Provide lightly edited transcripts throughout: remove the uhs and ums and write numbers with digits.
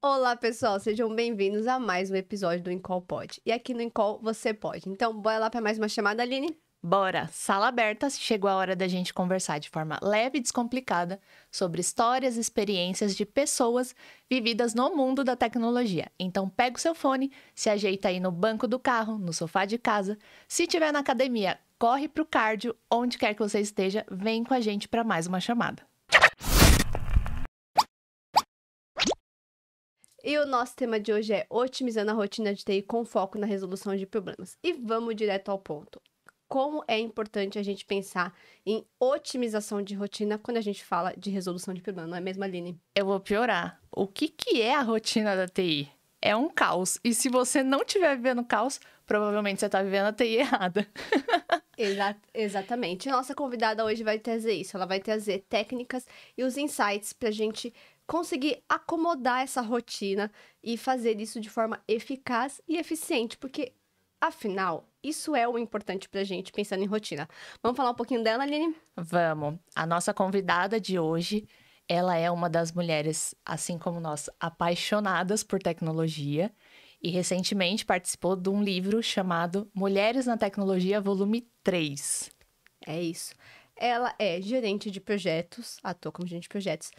Olá, pessoal, sejam bem-vindos a mais um episódio do Incol Pode. E aqui no Incol você pode. Então, bora lá para mais uma chamada, Aline? Bora! Sala aberta, chegou a hora da gente conversar de forma leve e descomplicada sobre histórias e experiências de pessoas vividas no mundo da tecnologia. Então pega o seu fone, se ajeita aí no banco do carro, no sofá de casa. Se estiver na academia, corre pro cardio, onde quer que você esteja, vem com a gente para mais uma chamada. E o nosso tema de hoje é otimizando a rotina de TI com foco na resolução de problemas. E vamos direto ao ponto. Como é importante a gente pensar em otimização de rotina quando a gente fala de resolução de problema, não é mesmo, Aline? Eu vou piorar. O que é a rotina da TI? É um caos. E se você não estiver vivendo caos, provavelmente você está vivendo a TI errada. Exatamente. Nossa convidada hoje vai trazer isso. Ela vai trazer técnicas e os insights para a gente conseguir acomodar essa rotina e fazer isso de forma eficaz e eficiente, porque, afinal, isso é o importante pra gente, pensando em rotina. Vamos falar um pouquinho dela, Aline? Vamos. A nossa convidada de hoje, ela é uma das mulheres, assim como nós, apaixonadas por tecnologia e recentemente participou de um livro chamado Mulheres na Tecnologia, volume 3. É isso. Ela é gerente de projetos, atua como gerente de projetos.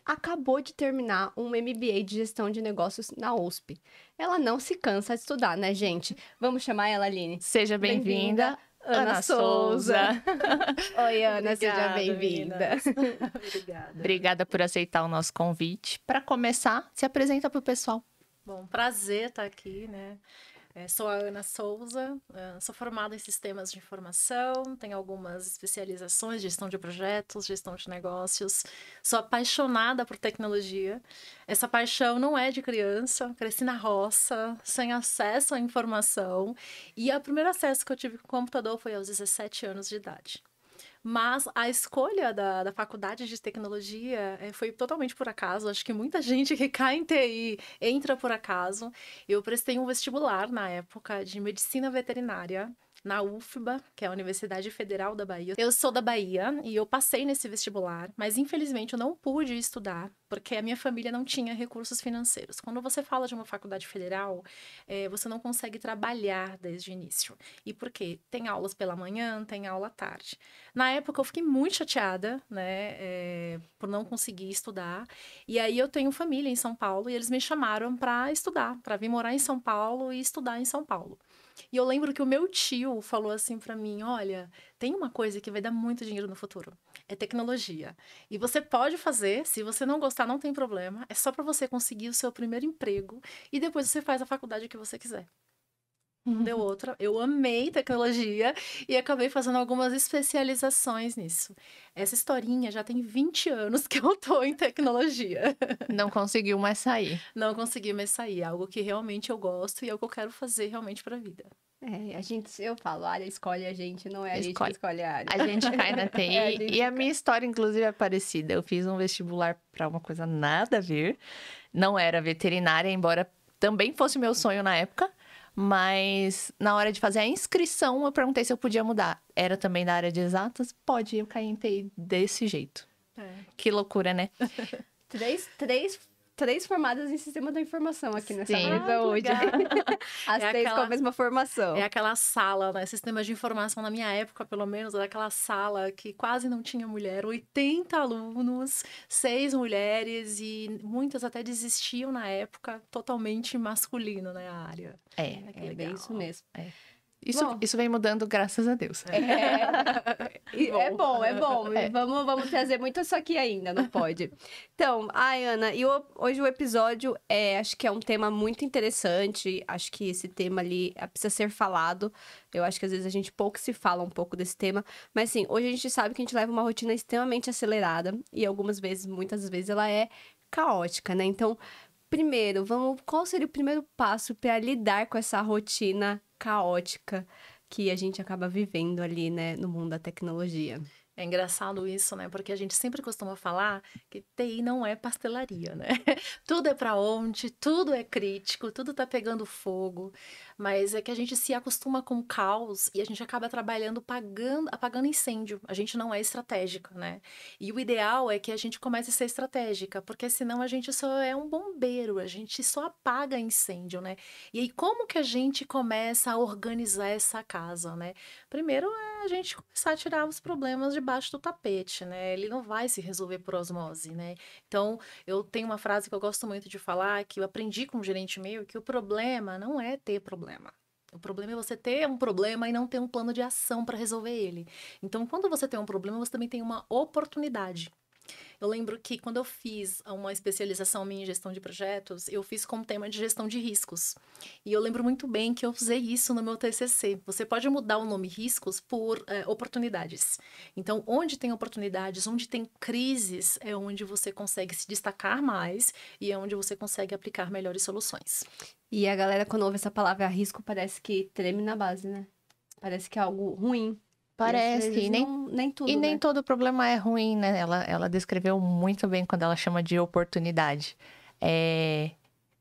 Acabou de terminar um MBA de gestão de negócios na USP. Ela não se cansa de estudar, né, gente? Vamos chamar ela, Aline? Seja bem-vinda, Ana Souza. Oi, Ana, Obrigada, seja bem-vinda. meninas. Obrigada. Obrigada por aceitar o nosso convite. Para começar, se apresenta para o pessoal. Bom, prazer estar aqui, né? Sou a Ana Souza, sou formada em sistemas de informação, tenho algumas especializações, gestão de projetos, gestão de negócios. Sou apaixonada por tecnologia. Essa paixão não é de criança, cresci na roça, sem acesso à informação. E o primeiro acesso que eu tive com o computador foi aos 17 anos de idade. Mas a escolha da faculdade de tecnologia foi totalmente por acaso. Acho que muita gente que cai em TI entra por acaso. Eu prestei um vestibular na época de medicina veterinária na UFBA, que é a Universidade Federal da Bahia. Eu sou da Bahia e eu passei nesse vestibular, mas infelizmente eu não pude estudar porque a minha família não tinha recursos financeiros. Quando você fala de uma faculdade federal, você não consegue trabalhar desde o início. E por quê? Tem aulas pela manhã, tem aula à tarde. Na época eu fiquei muito chateada, né, por não conseguir estudar. E aí eu tenho família em São Paulo e eles me chamaram para estudar, para vir morar em São Paulo e estudar em São Paulo. E eu lembro que o meu tio falou assim para mim, olha, tem uma coisa que vai dar muito dinheiro no futuro, é tecnologia. E você pode fazer, se você não gostar, não tem problema, é só para você conseguir o seu primeiro emprego e depois você faz a faculdade que você quiser. Não deu outra. Eu amei tecnologia e acabei fazendo algumas especializações nisso. Essa historinha já tem 20 anos que eu tô em tecnologia. Não conseguiu mais sair. Não consegui mais sair. Algo que realmente eu gosto e é o que eu quero fazer realmente pra vida. Eu falo, a área escolhe a gente, não é a gente que Escolhe. escolhe a área. A gente cai na TI A gente e a minha história, inclusive, é parecida. Eu fiz um vestibular para uma coisa nada a ver. Não era veterinária, embora também fosse meu sonho na época. Mas na hora de fazer a inscrição, eu perguntei se eu podia mudar. Era também da área de exatas? Pode, eu caí em TI desse jeito. Que loucura, né? Três formadas em sistema da informação aqui nessa Sim. mesa hoje. As três com a mesma formação. É aquela sala, né? Sistemas de informação, na minha época, pelo menos, era aquela sala que quase não tinha mulher. 80 alunos, 6 mulheres e muitas até desistiam na época, totalmente masculino, né? A área. É bem isso mesmo. Isso vem mudando, graças a Deus. É bom. Vamos trazer muito isso aqui ainda, não pode. Então, Ana, hoje o episódio acho que é um tema muito interessante. Acho que esse tema ali precisa ser falado. Eu acho que às vezes a gente pouco se fala um pouco desse tema. Mas sim, hoje a gente sabe que a gente leva uma rotina extremamente acelerada. E muitas vezes, ela é caótica, né? Então, primeiro, qual seria o primeiro passo para lidar com essa rotina caótica que a gente acaba vivendo ali, né, no mundo da tecnologia? É engraçado isso, né? Porque a gente sempre costuma falar que TI não é pastelaria, né? Tudo é para onde, tudo é crítico, tudo tá pegando fogo, mas é que a gente se acostuma com o caos e a gente acaba trabalhando apagando incêndio. A gente não é estratégica, né? E o ideal é que a gente comece a ser estratégica, porque senão a gente só é um bombeiro, a gente só apaga incêndio, né? E aí como que a gente começa a organizar essa casa, né? Primeiro é a gente começar a tirar os problemas debaixo do tapete, né? Ele não vai se resolver por osmose, né? Então, eu tenho uma frase que eu gosto muito de falar, que eu aprendi com um gerente meu, que o problema não é ter problema. O problema é você ter um problema e não ter um plano de ação para resolver ele. Então, quando você tem um problema, você também tem uma oportunidade. Eu lembro que quando eu fiz uma especialização minha em gestão de projetos, eu fiz como tema de gestão de riscos. E eu lembro muito bem que eu usei isso no meu TCC. Você pode mudar o nome riscos por oportunidades. Então, onde tem oportunidades, onde tem crises, é onde você consegue se destacar mais e é onde você consegue aplicar melhores soluções. E a galera, quando ouve essa palavra risco, parece que treme na base, né? Parece que é algo ruim. Parece, E nem tudo, e nem né? todo problema é ruim, né? Ela descreveu muito bem quando ela chama de oportunidade. É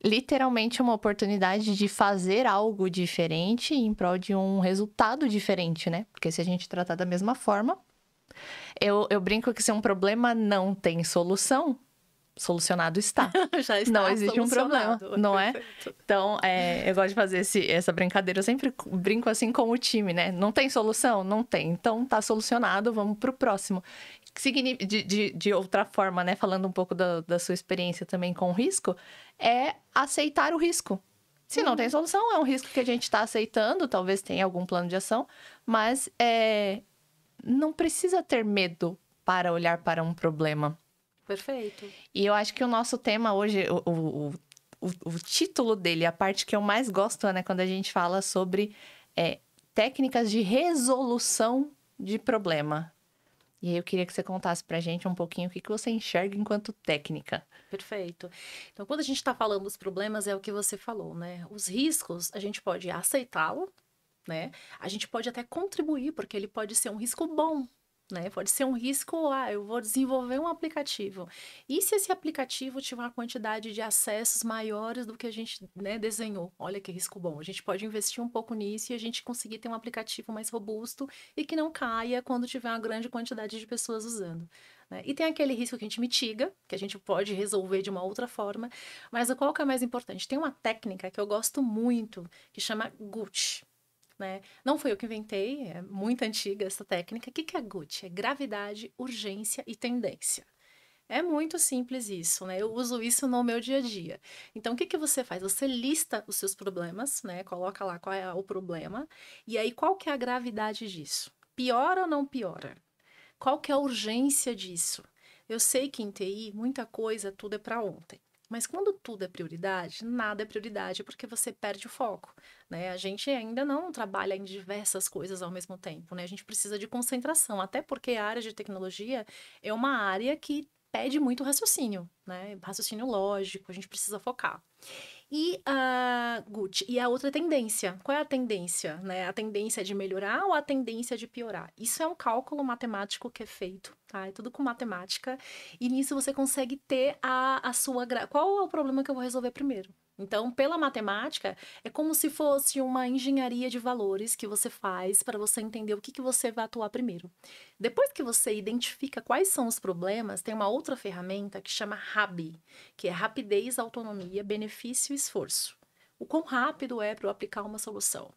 literalmente uma oportunidade de fazer algo diferente em prol de um resultado diferente, né? Porque se a gente tratar da mesma forma, eu brinco que se um problema não tem solução, solucionado está. Já está Não existe um problema, solucionado. não é? Perfeito. Então, eu gosto de fazer essa brincadeira. Eu sempre brinco assim com o time, né? Não tem solução? Não tem. Então, tá solucionado, vamos pro próximo. De outra forma, né? Falando um pouco da sua experiência também com o risco, é aceitar o risco. Se não tem solução, é um risco que a gente está aceitando, talvez tenha algum plano de ação, mas não precisa ter medo para olhar para um problema. Perfeito. E eu acho que o nosso tema hoje, o título dele, a parte que eu mais gosto, né? Quando a gente fala sobre técnicas de resolução de problema. E aí eu queria que você contasse pra gente um pouquinho o que você enxerga enquanto técnica. Perfeito. Então, quando a gente está falando dos problemas, é o que você falou, né? Os riscos, a gente pode aceitá-lo, né? A gente pode até contribuir, porque ele pode ser um risco bom, né? Pode ser um risco, eu vou desenvolver um aplicativo. E se esse aplicativo tiver uma quantidade de acessos maiores do que a gente, né, desenhou? Olha que risco bom. A gente pode investir um pouco nisso e a gente conseguir ter um aplicativo mais robusto e que não caia quando tiver uma grande quantidade de pessoas usando. Né? E tem aquele risco que a gente mitiga, que a gente pode resolver de uma outra forma. Mas qual que é mais importante? Tem uma técnica que eu gosto muito, que chama GUT. Né? Não foi eu que inventei, é muito antiga essa técnica. O que é GUT? É gravidade, urgência e tendência. É muito simples isso, né? Eu uso isso no meu dia a dia. Então, o que você faz? Você lista os seus problemas, né? Coloca lá qual é o problema. E aí, qual que é a gravidade disso? Piora ou não piora? Qual que é a urgência disso? Eu sei que em TI, muita coisa, tudo é para ontem. Mas quando tudo é prioridade, nada é prioridade porque você perde o foco, né? A gente ainda não trabalha em diversas coisas ao mesmo tempo, né? A gente precisa de concentração, até porque a área de tecnologia é uma área que pede muito raciocínio, né? Raciocínio lógico, a gente precisa focar. E a Gucci, e a outra tendência. Qual é a tendência? Né? A tendência é de melhorar ou a tendência de piorar? Isso é um cálculo matemático que é feito, tá? É tudo com matemática. E nisso você consegue ter a sua... Qual é o problema que eu vou resolver primeiro? Então, pela matemática, é como se fosse uma engenharia de valores que você faz para você entender o que você vai atuar primeiro. Depois que você identifica quais são os problemas, tem uma outra ferramenta que chama RAB, que é rapidez, autonomia, benefício e esforço. O quão rápido é para eu aplicar uma solução?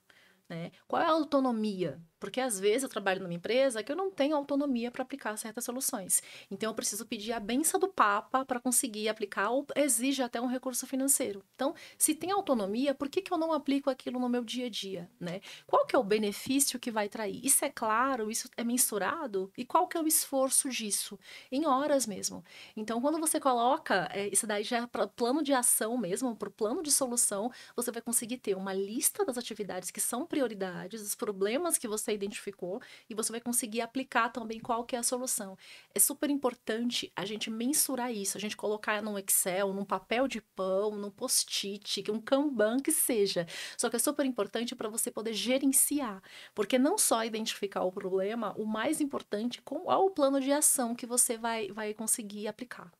Né? Qual é a autonomia? Porque às vezes eu trabalho numa empresa que eu não tenho autonomia para aplicar certas soluções. Então eu preciso pedir a benção do Papa para conseguir aplicar ou exige até um recurso financeiro. Então, se tem autonomia, por que eu não aplico aquilo no meu dia a dia? Né? Qual que é o benefício que vai trair? Isso é claro? Isso é mensurado? E qual que é o esforço disso? Em horas mesmo. Então, quando você coloca, isso daí já é para plano de ação mesmo, para o plano de solução, você vai conseguir ter uma lista das atividades que são prioridades, os problemas que você identificou e você vai conseguir aplicar também qual que é a solução. É super importante a gente mensurar isso, a gente colocar num Excel, num papel de pão, num post-it, um Kanban que seja. Só que é super importante para você poder gerenciar, porque não só identificar o problema, o mais importante qual é o plano de ação que você vai conseguir aplicar.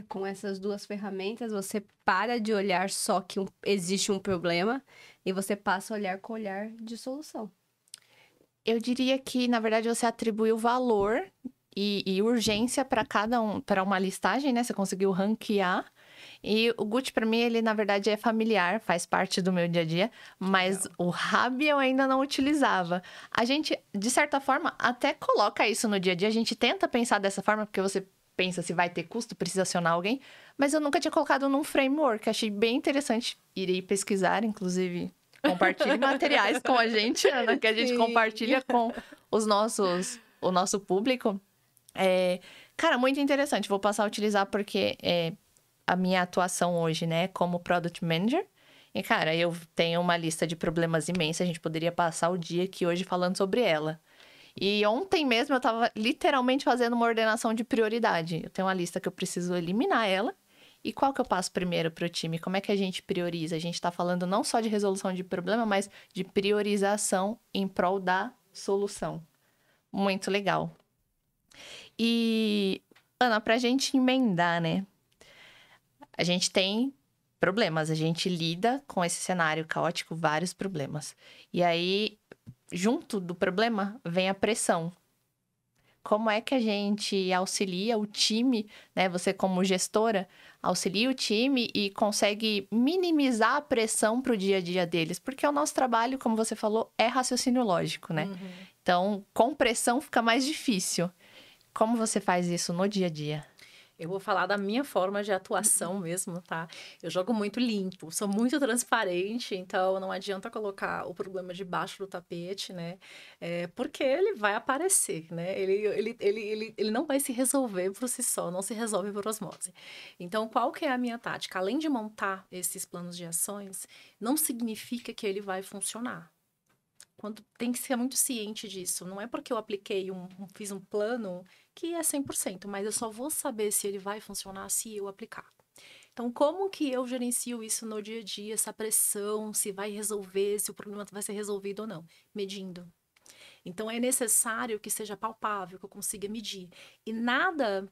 Com essas duas ferramentas, você para de olhar só que existe um problema e você passa a olhar com o olhar de solução. Eu diria que, na verdade, você atribuiu valor e urgência para cada para uma listagem, né? Você conseguiu ranquear. E o Gucci, para mim, ele, na verdade, é familiar, faz parte do meu dia a dia, mas o Hub eu ainda não utilizava. A gente, de certa forma, até coloca isso no dia a dia, a gente tenta pensar dessa forma, porque você pensa se vai ter custo, precisa acionar alguém, mas eu nunca tinha colocado num framework, achei bem interessante. Irei pesquisar, inclusive, compartilhe materiais com a gente, Ana, que a gente compartilha com o nosso público. Cara, muito interessante, vou passar a utilizar porque a minha atuação hoje, né, como Product Manager, e cara, eu tenho uma lista de problemas imensa, a gente poderia passar o dia aqui hoje falando sobre ela. E ontem mesmo eu tava literalmente fazendo uma ordenação de prioridade. Eu tenho uma lista que eu preciso eliminar ela. E qual que eu passo primeiro para o time? Como é que a gente prioriza? A gente está falando não só de resolução de problema, mas de priorização em prol da solução. Muito legal. E, Ana, pra gente emendar, né? A gente tem problemas, a gente lida com esse cenário caótico, vários problemas. E aí, junto do problema, vem a pressão. Como é que a gente auxilia o time, né? Você como gestora, auxilia o time e consegue minimizar a pressão para o dia a dia deles? Porque o nosso trabalho, como você falou, é raciocínio lógico, né? Então, com pressão fica mais difícil. Como você faz isso no dia a dia? Eu vou falar da minha forma de atuação mesmo, tá? Eu jogo muito limpo, sou muito transparente, então não adianta colocar o problema debaixo do tapete, né? Porque ele vai aparecer, né? Ele não vai se resolver por si só, não se resolve por osmose. Então, qual que é a minha tática? Além de montar esses planos de ações, não significa que ele vai funcionar. Tem que ser muito ciente disso. Não é porque eu apliquei fiz um plano que é 100%, mas eu só vou saber se ele vai funcionar se eu aplicar. Então, como que eu gerencio isso no dia a dia, essa pressão, se vai resolver, se o problema vai ser resolvido ou não? Medindo. Então, é necessário que seja palpável, que eu consiga medir. E nada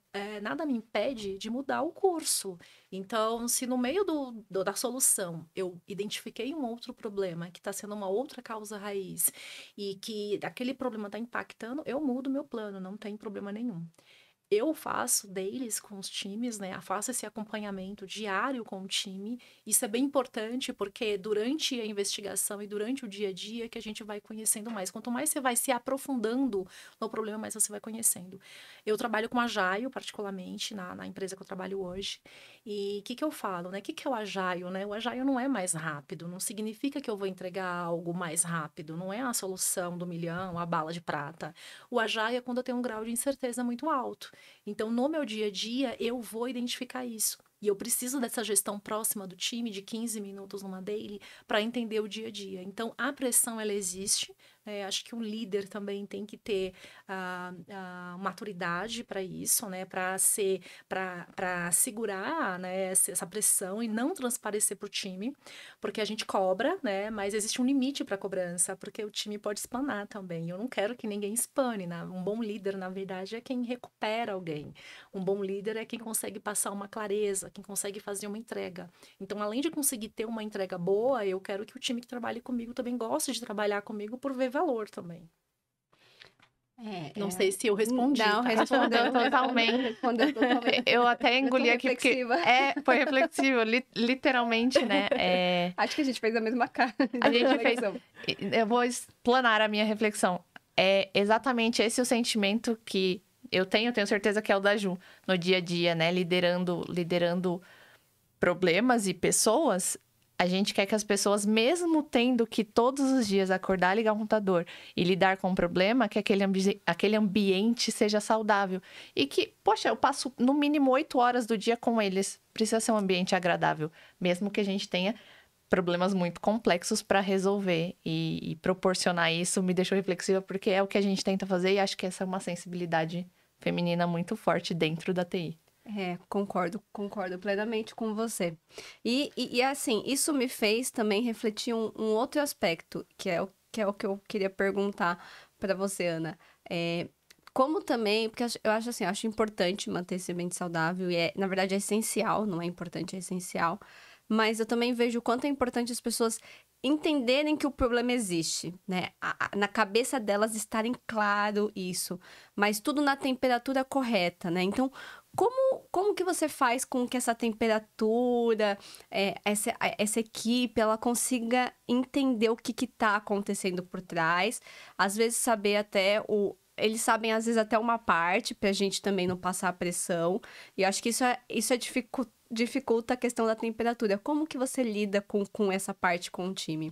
me impede de mudar o curso. Então, se no meio da solução eu identifiquei um outro problema, que está sendo uma outra causa raiz, e que aquele problema está impactando, eu mudo meu plano, não tem problema nenhum. Eu faço deles com os times, né? Faço esse acompanhamento diário com o time. Isso é bem importante porque durante a investigação e durante o dia a dia que a gente vai conhecendo mais. Quanto mais você vai se aprofundando no problema, mais você vai conhecendo. Eu trabalho com Agile, particularmente, na empresa que eu trabalho hoje. E o que eu falo, né? O que é o Agile, né? O Agile não é mais rápido, não significa que eu vou entregar algo mais rápido, não é a solução do milhão, a bala de prata. O Agile é quando eu tenho um grau de incerteza muito alto. Então, no meu dia a dia, eu vou identificar isso. E eu preciso dessa gestão próxima do time, de 15 minutos numa daily, para entender o dia a dia. Então, a pressão, ela existe. Acho que um líder também tem que ter maturidade para isso, né? Para segurar, né, essa pressão e não transparecer para o time, porque a gente cobra, né? Mas existe um limite para a cobrança, porque o time pode espanar também. Eu não quero que ninguém espane, né? Um bom líder, na verdade, é quem recupera alguém. Um bom líder é quem consegue passar uma clareza, quem consegue fazer uma entrega. Então, além de conseguir ter uma entrega boa, eu quero que o time que trabalhe comigo também goste de trabalhar comigo por ver valor também. Não sei se eu respondi. Não, respondeu totalmente. Eu até engoli aqui porque foi reflexivo, literalmente, né? Acho que a gente fez a mesma cara. A gente fez. Eu vou explanar a minha reflexão. É exatamente esse o sentimento que eu tenho certeza que é o da Ju, no dia a dia, né? Liderando problemas e pessoas. A gente quer que as pessoas, mesmo tendo que todos os dias acordar, ligar o computador e lidar com um problema, que aquele ambiente seja saudável. E que, poxa, eu passo no mínimo 8 horas do dia com eles. Precisa ser um ambiente agradável, mesmo que a gente tenha problemas muito complexos para resolver e proporcionar isso me deixou reflexiva, porque é o que a gente tenta fazer e acho que essa é uma sensibilidade feminina muito forte dentro da TI. Concordo plenamente com você. E assim, isso me fez também refletir um outro aspecto, que é o que eu queria perguntar para você, Ana. Como também, porque eu acho assim, acho importante manter esse ambiente saudável e na verdade é essencial, não é importante, é essencial. Mas eu também vejo o quanto é importante as pessoas entenderem que o problema existe, né? Na cabeça delas estarem claro isso, mas tudo na temperatura correta, né? Então, como que você faz com que essa temperatura, essa equipe, ela consiga entender o que está acontecendo por trás? Às vezes saber até eles sabem, às vezes, até uma parte, pra gente também não passar pressão. E eu acho que isso dificulta a questão da temperatura. Como que você lida com essa parte com o time?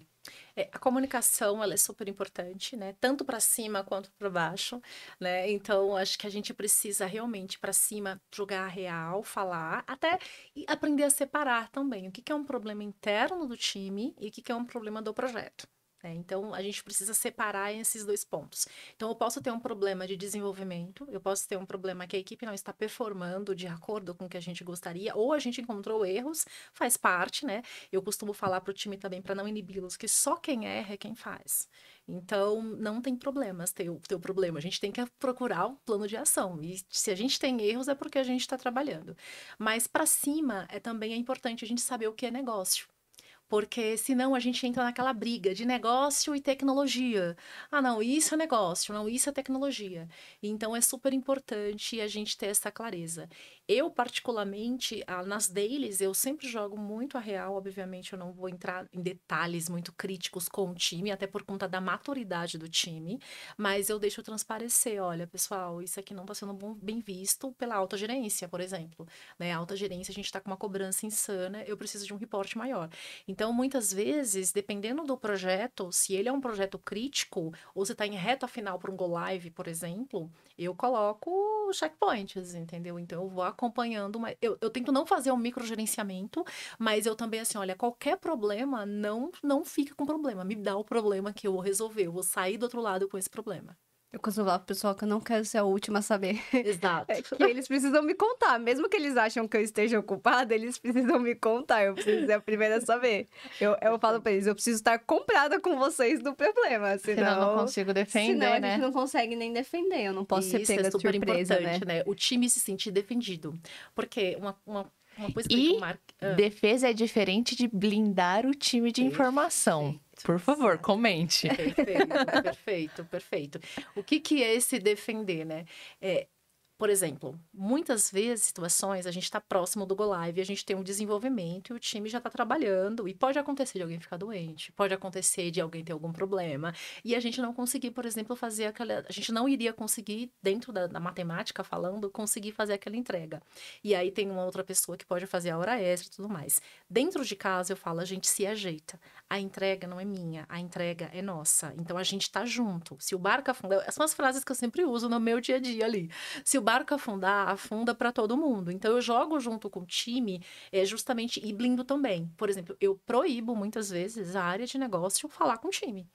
A comunicação, ela é super importante, né? Tanto para cima quanto para baixo, né? Então, acho que a gente precisa realmente para cima jogar a real, falar, até e aprender a separar também o que é um problema interno do time e o que é um problema do projeto. Então, a gente precisa separar esses dois pontos. Então, eu posso ter um problema de desenvolvimento, eu posso ter um problema que a equipe não está performando de acordo com o que a gente gostaria, ou a gente encontrou erros, faz parte, né? Eu costumo falar para o time também, para não inibi-los, que só quem erra é quem faz. Então, não tem problemas ter o problema. A gente tem que procurar um plano de ação. E se a gente tem erros, é porque a gente está trabalhando. Mas, para cima, também é importante a gente saber o que é negócio. Porque senão a gente entra naquela briga de negócio e tecnologia. Ah, não, isso é negócio, não, isso é tecnologia. Então é super importante a gente ter essa clareza. Eu, particularmente, nas dailies, eu sempre jogo muito a real. Obviamente, eu não vou entrar em detalhes muito críticos com o time, até por conta da maturidade do time, mas eu deixo transparecer, olha, pessoal, isso aqui não está sendo bem visto pela alta gerência, por exemplo. A alta gerência, a gente está com uma cobrança insana, eu preciso de um reporte maior. Então, muitas vezes, dependendo do projeto, se ele é um projeto crítico, ou você está em reta final para um go live, por exemplo, eu coloco checkpoints, entendeu? Então, eu vou acompanhando, eu tento não fazer um microgerenciamento, mas eu também, assim, olha, qualquer problema, não fica com problema, me dá o problema que eu vou resolver, eu vou sair do outro lado com esse problema. Eu costumo falar pro pessoal que eu não quero ser a última a saber. Exato. Que eles precisam me contar. Mesmo que eles acham que eu esteja ocupada, eles precisam me contar. Eu preciso ser a primeira a saber. Eu falo pra eles, eu preciso estar comprada com vocês do problema. Senão eu não consigo defender, senão a né? gente não consegue nem defender. Eu não posso ser pega de surpresa, né? O time se sentir defendido. Porque uma coisa que E defesa é diferente de blindar o time de informação. Por favor, comente. Perfeito. O que é esse defender, né? Por exemplo, muitas vezes, situações, a gente está próximo do Go Live, a gente tem um desenvolvimento e o time já está trabalhando. E pode acontecer de alguém ficar doente, pode acontecer de alguém ter algum problema. E a gente não conseguir, por exemplo, fazer aquela... A gente não iria conseguir, dentro da matemática falando, conseguir fazer aquela entrega. E aí tem uma outra pessoa que pode fazer a hora extra e tudo mais. Dentro de casa, eu falo, a gente se ajeita. A entrega não é minha, a entrega é nossa. Então, a gente está junto. Se o barco afundar... São as frases que eu sempre uso no meu dia a dia ali. Se o barco afundar, afunda para todo mundo. Então, eu jogo junto com o time, justamente, e blindo também. Por exemplo, eu proíbo, muitas vezes, a área de negócio falar com o time.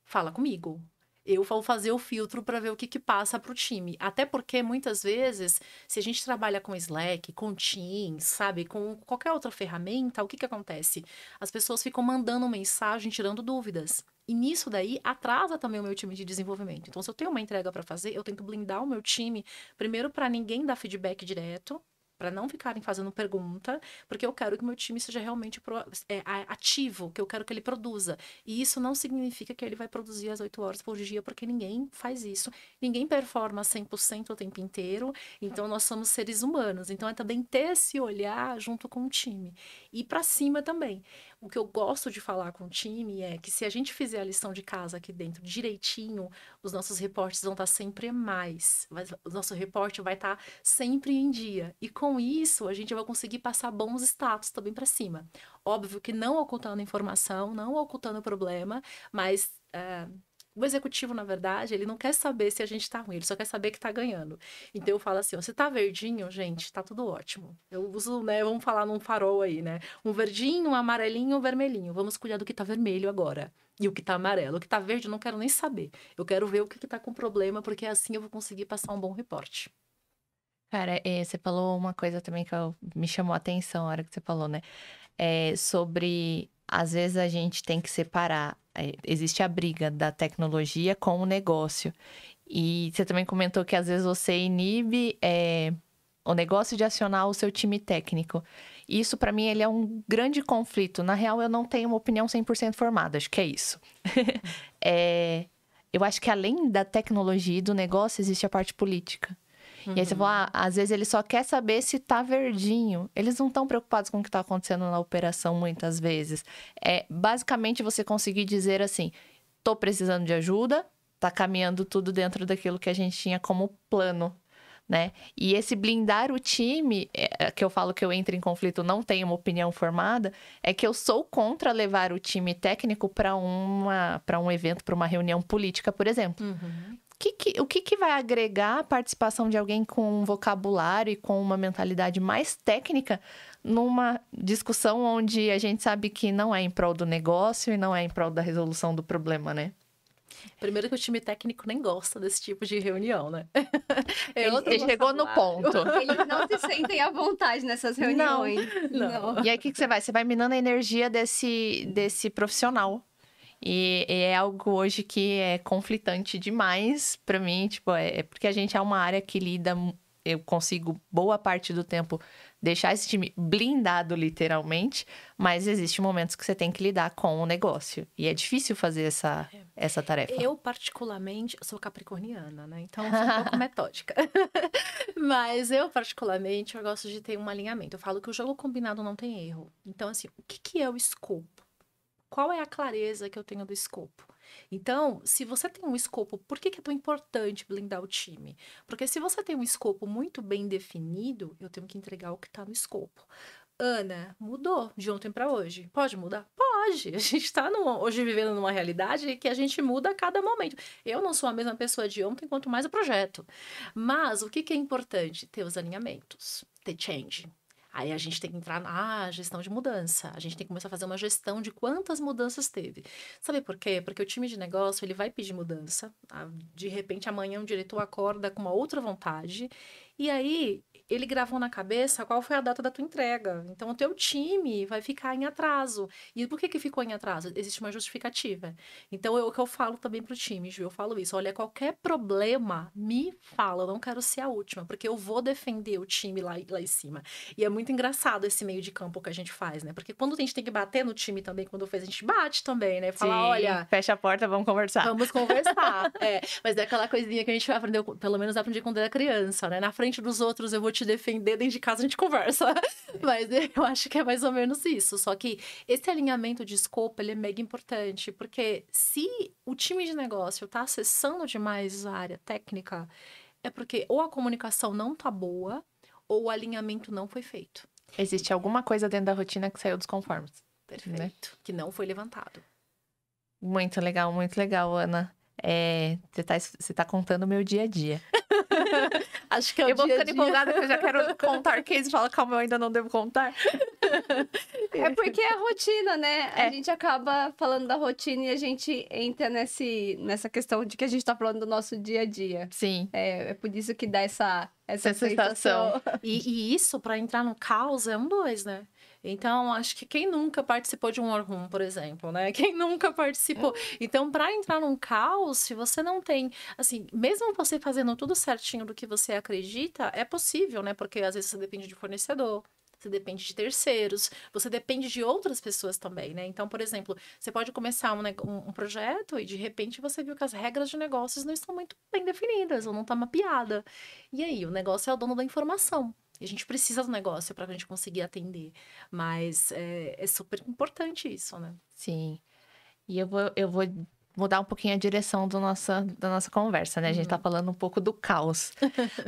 Fala comigo. Eu vou fazer o filtro para ver o que passa para o time. Até porque, muitas vezes, se a gente trabalha com Slack, com Teams, sabe? Com qualquer outra ferramenta, o que acontece? As pessoas ficam mandando mensagem, tirando dúvidas. E nisso daí, atrasa também o meu time de desenvolvimento. Então, se eu tenho uma entrega para fazer, eu tento blindar o meu time, primeiro para ninguém dar feedback direto, para não ficarem fazendo pergunta, porque eu quero que o meu time seja realmente ativo, que eu quero que ele produza. E isso não significa que ele vai produzir às 8 horas por dia, porque ninguém faz isso. Ninguém performa 100% o tempo inteiro, então nós somos seres humanos. Então é também ter esse olhar junto com o time. E para cima também. O que eu gosto de falar com o time é que se a gente fizer a lição de casa aqui dentro direitinho, os nossos reportes vão estar sempre mais. O nosso reporte vai estar sempre em dia. E com isso, a gente vai conseguir passar bons status também para cima. Óbvio que não ocultando informação, não ocultando problema, mas O executivo, na verdade, ele não quer saber se a gente tá ruim, ele só quer saber que tá ganhando. Então eu falo assim, ó, se tá verdinho, gente, tá tudo ótimo. Eu uso, né, vamos falar num farol aí, né? Um verdinho, um amarelinho, um vermelhinho. Vamos cuidar do que tá vermelho agora. E o que tá amarelo. O que tá verde eu não quero nem saber. Eu quero ver o que tá com problema, porque assim eu vou conseguir passar um bom reporte. Cara, você falou uma coisa também que me chamou a atenção na hora que você falou, né? Sobre, às vezes a gente tem que separar, existe a briga da tecnologia com o negócio. E você também comentou que às vezes você inibe o negócio de acionar o seu time técnico. Isso, pra mim, ele é um grande conflito. Na real, eu não tenho uma opinião 100% formada, acho que é isso. Eu acho que além da tecnologia e do negócio, existe a parte política. E aí você fala, às vezes ele só quer saber se tá verdinho. Eles não estão preocupados com o que tá acontecendo na operação muitas vezes. Basicamente você conseguir dizer assim, tô precisando de ajuda, tá caminhando tudo dentro daquilo que a gente tinha como plano, né? E esse blindar o time, que eu falo que eu entro em conflito, não tenho uma opinião formada, é que eu sou contra levar o time técnico para um evento, para uma reunião política, por exemplo. O que vai agregar a participação de alguém com um vocabulário e com uma mentalidade mais técnica numa discussão onde a gente sabe que não é em prol do negócio e não é em prol da resolução do problema, né? Primeiro que o time técnico nem gosta desse tipo de reunião, né? Ele chegou no ponto. Eles não se sentem à vontade nessas reuniões. Não. E aí, o que você vai? Você vai minando a energia desse profissional. E é algo hoje que é conflitante demais pra mim, tipo, porque a gente é uma área que lida, eu consigo boa parte do tempo deixar esse time blindado literalmente, mas existem momentos que você tem que lidar com o negócio, e é difícil fazer essa tarefa. Eu, particularmente, sou capricorniana, né? Então, eu sou um pouco metódica. Mas eu, particularmente, eu gosto de ter um alinhamento. Eu falo que o jogo combinado não tem erro. Então, assim, o que é o escopo? Qual é a clareza que eu tenho do escopo? Então, se você tem um escopo, por que é tão importante blindar o time? Porque se você tem um escopo muito bem definido, eu tenho que entregar o que está no escopo. Ana, mudou de ontem para hoje. Pode mudar? Pode. A gente está hoje vivendo numa realidade que a gente muda a cada momento. Eu não sou a mesma pessoa de ontem, quanto mais o projeto. Mas o que é importante? Ter os alinhamentos, ter change. Aí a gente tem que entrar na gestão de mudança. A gente tem que começar a fazer uma gestão de quantas mudanças teve. Sabe por quê? Porque o time de negócio, ele vai pedir mudança. De repente, amanhã o diretor acorda com uma outra vontade. E aí, ele gravou na cabeça qual foi a data da tua entrega. Então, o teu time vai ficar em atraso. E por que ficou em atraso? Existe uma justificativa. Então, o que eu falo também pro time, Ju, eu falo isso. Olha, qualquer problema, me fala. Eu não quero ser a última, porque eu vou defender o time lá em cima. E é muito engraçado esse meio de campo que a gente faz, né? Porque quando a gente tem que bater no time também, quando fez, a gente bate também, né? Fala, olha... Fecha a porta, vamos conversar. Vamos conversar. Mas é aquela coisinha que a gente aprendeu, pelo menos aprendi quando era criança, né? Na frente dos outros eu vou te defender, dentro de casa a gente conversa. Mas eu acho que é mais ou menos isso. Só que esse alinhamento de escopo, ele é mega importante. Porque se o time de negócio tá acessando demais a área técnica, é porque ou a comunicação não tá boa, ou o alinhamento não foi feito. Existe alguma coisa dentro da rotina que saiu dos conformes. Perfeito. Né? Que não foi levantado. Muito legal, Ana. Você tá contando o meu dia a dia. Acho que é o eu vou dia ficando empolgada porque eu já quero contar case e fala, calma, eu ainda não devo contar. É porque é a rotina, né? A gente acaba falando da rotina e a gente entra nessa questão de que a gente tá falando do nosso dia a dia. Sim. É por isso que dá essa sensação. E isso, para entrar no caos, é 2, né? Então, acho que quem nunca participou de um War Room, por exemplo, né? Quem nunca participou? Então, para entrar num caos, se você não tem... Assim, mesmo você fazendo tudo certinho do que você acredita, é possível, né? Porque às vezes você depende de fornecedor, você depende de terceiros, você depende de outras pessoas também, né? Então, por exemplo, você pode começar um projeto e, de repente, você viu que as regras de negócios não estão muito bem definidas ou não está mapeada. E aí, o negócio é o dono da informação. E a gente precisa do negócio para a gente conseguir atender. Mas é super importante isso, né? Sim. E eu vou mudar um pouquinho a direção da nossa conversa, né? A gente tá falando um pouco do caos.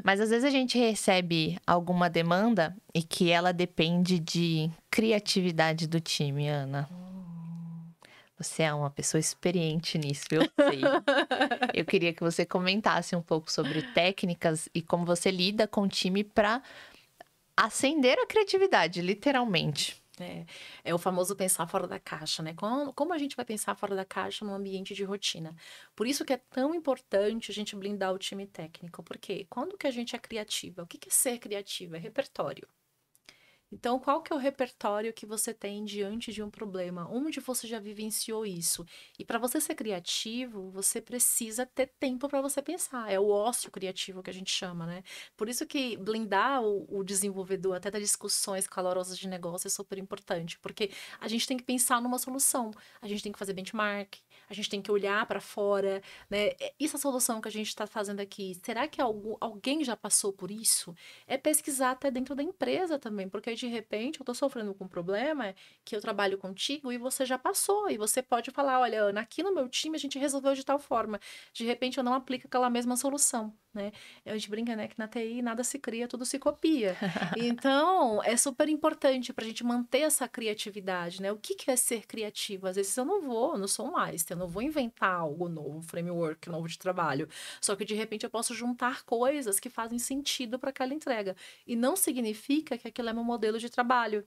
Mas às vezes a gente recebe alguma demanda e que ela depende de criatividade do time, Ana. Você é uma pessoa experiente nisso, eu sei. Eu queria que você comentasse um pouco sobre técnicas e como você lida com o time para acender a criatividade, literalmente. É o famoso pensar fora da caixa, né? Como a gente vai pensar fora da caixa num ambiente de rotina? Por isso que é tão importante a gente blindar o time técnico, porque quando que a gente é criativa? O que é ser criativa? É repertório. Então, qual que é o repertório que você tem diante de um problema? Onde você já vivenciou isso? E para você ser criativo, você precisa ter tempo para você pensar. É o ócio criativo que a gente chama, né? Por isso que blindar o desenvolvedor até das discussões calorosas de negócio é super importante, porque a gente tem que pensar numa solução. A gente tem que fazer benchmark, a gente tem que olhar para fora, né? Essa solução que a gente está fazendo aqui, será que alguém já passou por isso? É pesquisar até dentro da empresa também, porque de repente eu tô sofrendo com um problema que eu trabalho contigo e você já passou. E você pode falar, olha, Ana, aqui no meu time a gente resolveu de tal forma. De repente eu não aplico aquela mesma solução, né? A gente brinca, né, que na TI nada se cria, tudo se copia. Então, é super importante pra gente manter essa criatividade, né? O que é ser criativo? Às vezes eu não sou um Einstein, eu não vou inventar algo novo, um framework novo de trabalho. Só que de repente eu posso juntar coisas que fazem sentido para aquela entrega. E não significa que aquilo é meu modelo de trabalho.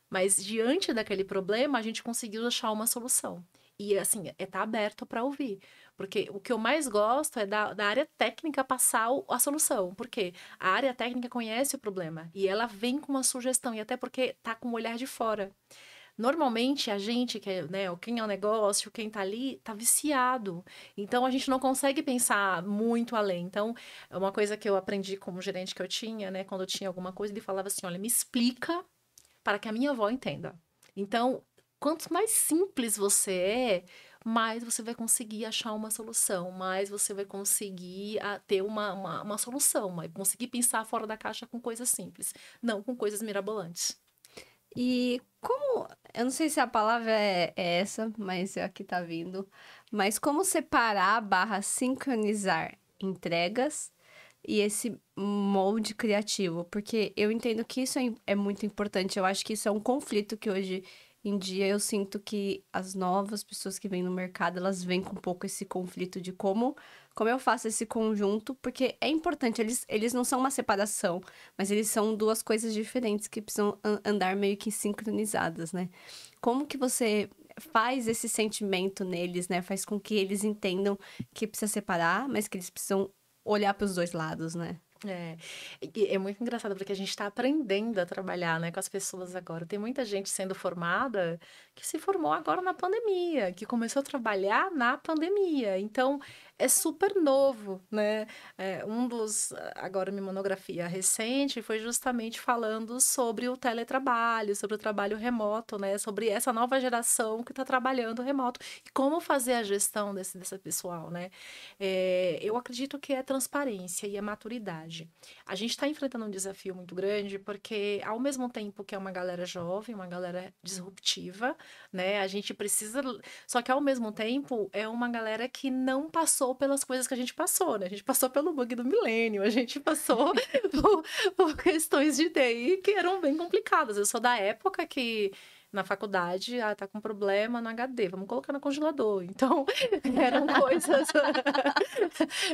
Mas diante daquele problema, a gente conseguiu achar uma solução. E assim, tá aberto para ouvir. Porque o que eu mais gosto é da área técnica passar a solução. Porque a área técnica conhece o problema e ela vem com uma sugestão, e até porque tá com o olhar de fora. Normalmente, a gente, que é, né, quem é o negócio, quem tá ali, tá viciado. Então, a gente não consegue pensar muito além. Então, é uma coisa que eu aprendi como gerente que eu tinha, né? Quando eu tinha alguma coisa, ele falava assim, olha, me explica para que a minha avó entenda. Então, quanto mais simples você mais você vai conseguir achar uma solução, mais você vai conseguir ter uma solução, vai conseguir pensar fora da caixa com coisas simples, não com coisas mirabolantes. E como, eu não sei se a palavra é essa, mas aqui tá vindo, mas como separar / sincronizar entregas e esse molde criativo? Porque eu entendo que isso é muito importante, eu acho que isso é um conflito que hoje em dia eu sinto que as novas pessoas que vêm no mercado, elas vêm com um pouco esse conflito de como eu faço esse conjunto, porque é importante, eles não são uma separação, mas eles são duas coisas diferentes que precisam andar meio que sincronizadas, né? Como que você faz esse sentimento neles, né? Faz com que eles entendam que precisa separar, mas que eles precisam olhar para os dois lados, né? É muito engraçado porque a gente está aprendendo a trabalhar, né, com as pessoas agora. Tem muita gente sendo formada que se formou agora na pandemia, que começou a trabalhar na pandemia. Então, é super novo, né? Agora, minha monografia recente foi justamente falando sobre o teletrabalho, sobre o trabalho remoto, né? Sobre essa nova geração que está trabalhando remoto e como fazer a gestão desse pessoal, né? Eu acredito que é transparência e é maturidade. A gente está enfrentando um desafio muito grande porque, ao mesmo tempo que é uma galera jovem, uma galera disruptiva, né? A gente precisa. Só que, ao mesmo tempo, é uma galera que não passou pelas coisas que a gente passou, né? A gente passou pelo bug do milênio, a gente passou por questões de TI que eram bem complicadas. Eu sou da época que na faculdade, tá com problema no HD, vamos colocar no congelador. Então,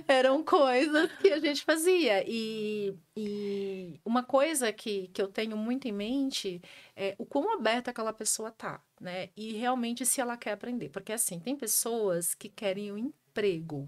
eram coisas que a gente fazia. E uma coisa que eu tenho muito em mente é o quão aberta aquela pessoa tá, né? E realmente se ela quer aprender. Porque, assim, tem pessoas que querem um emprego.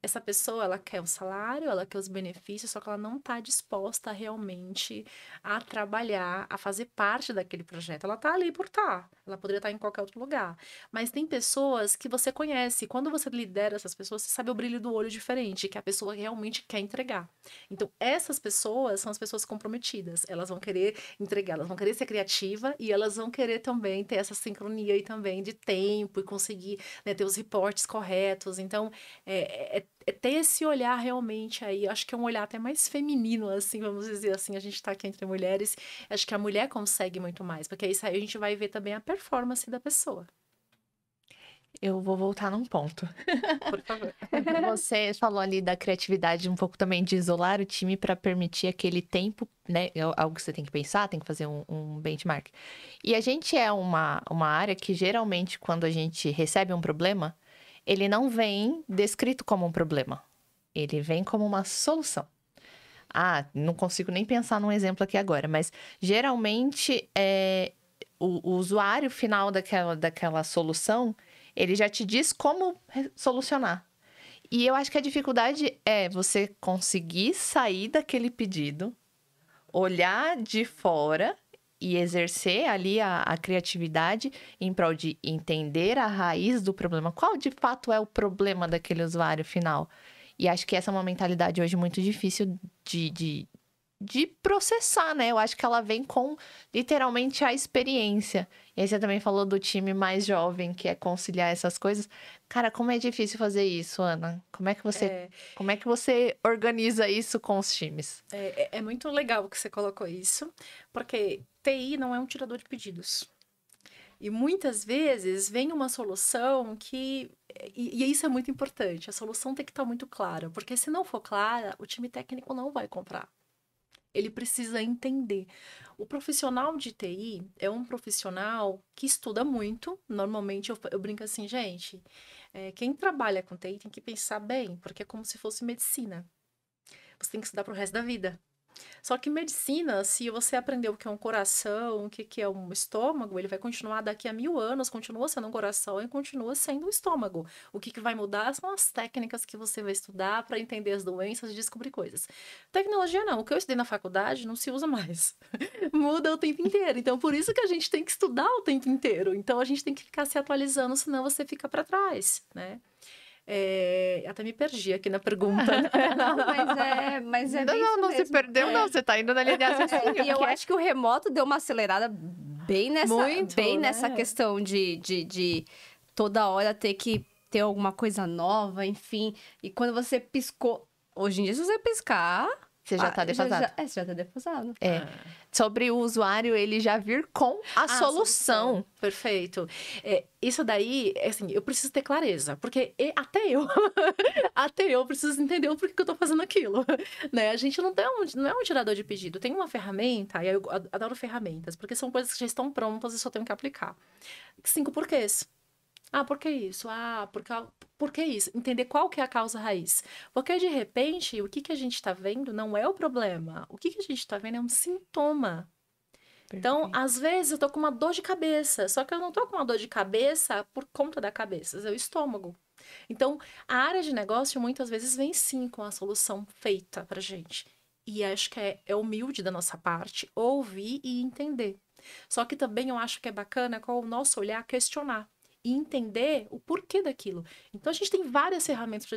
Essa pessoa, ela quer o salário, ela quer os benefícios, só que ela não está disposta realmente a trabalhar, a fazer parte daquele projeto. Ela está ali por estar. Ela poderia estar em qualquer outro lugar. Mas tem pessoas que você conhece. Quando você lidera essas pessoas, você sabe o brilho do olho diferente, que a pessoa realmente quer entregar. Então, essas pessoas são as pessoas comprometidas. Elas vão querer entregar, elas vão querer ser criativa e elas vão querer também ter essa sincronia aí também de tempo e conseguir, né, ter os reportes corretos. Então, ter esse olhar realmente aí, acho que é um olhar até mais feminino, assim, vamos dizer assim, a gente tá aqui entre mulheres, acho que a mulher consegue muito mais, porque isso aí a gente vai ver também a performance da pessoa. eu vou voltar num ponto. Por favor. Você falou ali da criatividade, um pouco também de isolar o time para permitir aquele tempo, né? Algo que você tem que pensar, tem que fazer um benchmark. E a gente é uma área que geralmente, quando a gente recebe um problema, ele não vem descrito como um problema. Ele vem como uma solução. Não consigo nem pensar num exemplo aqui agora, mas geralmente o usuário final daquela solução, ele já te diz como solucionar. E eu acho que a dificuldade é você conseguir sair daquele pedido, olhar de fora e exercer ali a criatividade em prol de entender a raiz do problema. Qual de fato é o problema daquele usuário final? E acho que essa é uma mentalidade hoje muito difícil de processar, né? Eu acho que ela vem com, literalmente, a experiência. E aí você também falou do time mais jovem, que é conciliar essas coisas. Cara, como é difícil fazer isso, Ana? Como é que você organiza isso com os times? É muito legal que você colocou isso, porque TI não é um tirador de pedidos. E muitas vezes vem uma solução que... E isso é muito importante. A solução tem que estar muito clara, porque se não for clara, o time técnico não vai comprar. Ele precisa entender. O profissional de TI é um profissional que estuda muito. Normalmente eu brinco assim, gente, quem trabalha com TI tem que pensar bem, porque é como se fosse medicina. Você tem que estudar para o resto da vida. Só que medicina, se você aprendeu o que é um coração, o que é um estômago, ele vai continuar daqui a 1000 anos, continua sendo um coração e continua sendo um estômago. O que vai mudar são as técnicas que você vai estudar para entender as doenças e descobrir coisas. Tecnologia não, o que eu estudei na faculdade não se usa mais. Muda o tempo inteiro. Então, por isso que a gente tem que estudar o tempo inteiro. Então, a gente tem que ficar se atualizando, senão você fica para trás, né? Até me perdi aqui na pergunta. Mas é bem Não isso se perdeu, não. Você tá indo na linha de raciocínio. E eu acho que o remoto deu uma acelerada bem nessa né? questão de toda hora ter que ter alguma coisa nova, enfim. E quando você piscou... Hoje em dia, se você piscar... Você já tá defasado. Você já tá defasado. Sobre o usuário, ele já vir com a solução. Perfeito. Isso daí, assim, eu preciso ter clareza, porque até eu preciso entender o porquê que eu tô fazendo aquilo, né? A gente não é um tirador de pedido, tem uma ferramenta, e eu adoro ferramentas, porque são coisas que já estão prontas e só tenho que aplicar. 5 porquês. Por que isso? Por que isso? Entender qual que é a causa raiz. Porque, de repente, o que a gente está vendo não é o problema. O que a gente está vendo é um sintoma. Perfeito. Então, às vezes, eu tô com uma dor de cabeça. Só que eu não tô com uma dor de cabeça por conta da cabeça. É o estômago. Então, a área de negócio, muitas vezes, vem sim com a solução feita pra gente. E acho que é humilde da nossa parte ouvir e entender. Só que também eu acho que é bacana com o nosso olhar questionar. E entender o porquê daquilo. Então, a gente tem várias ferramentas para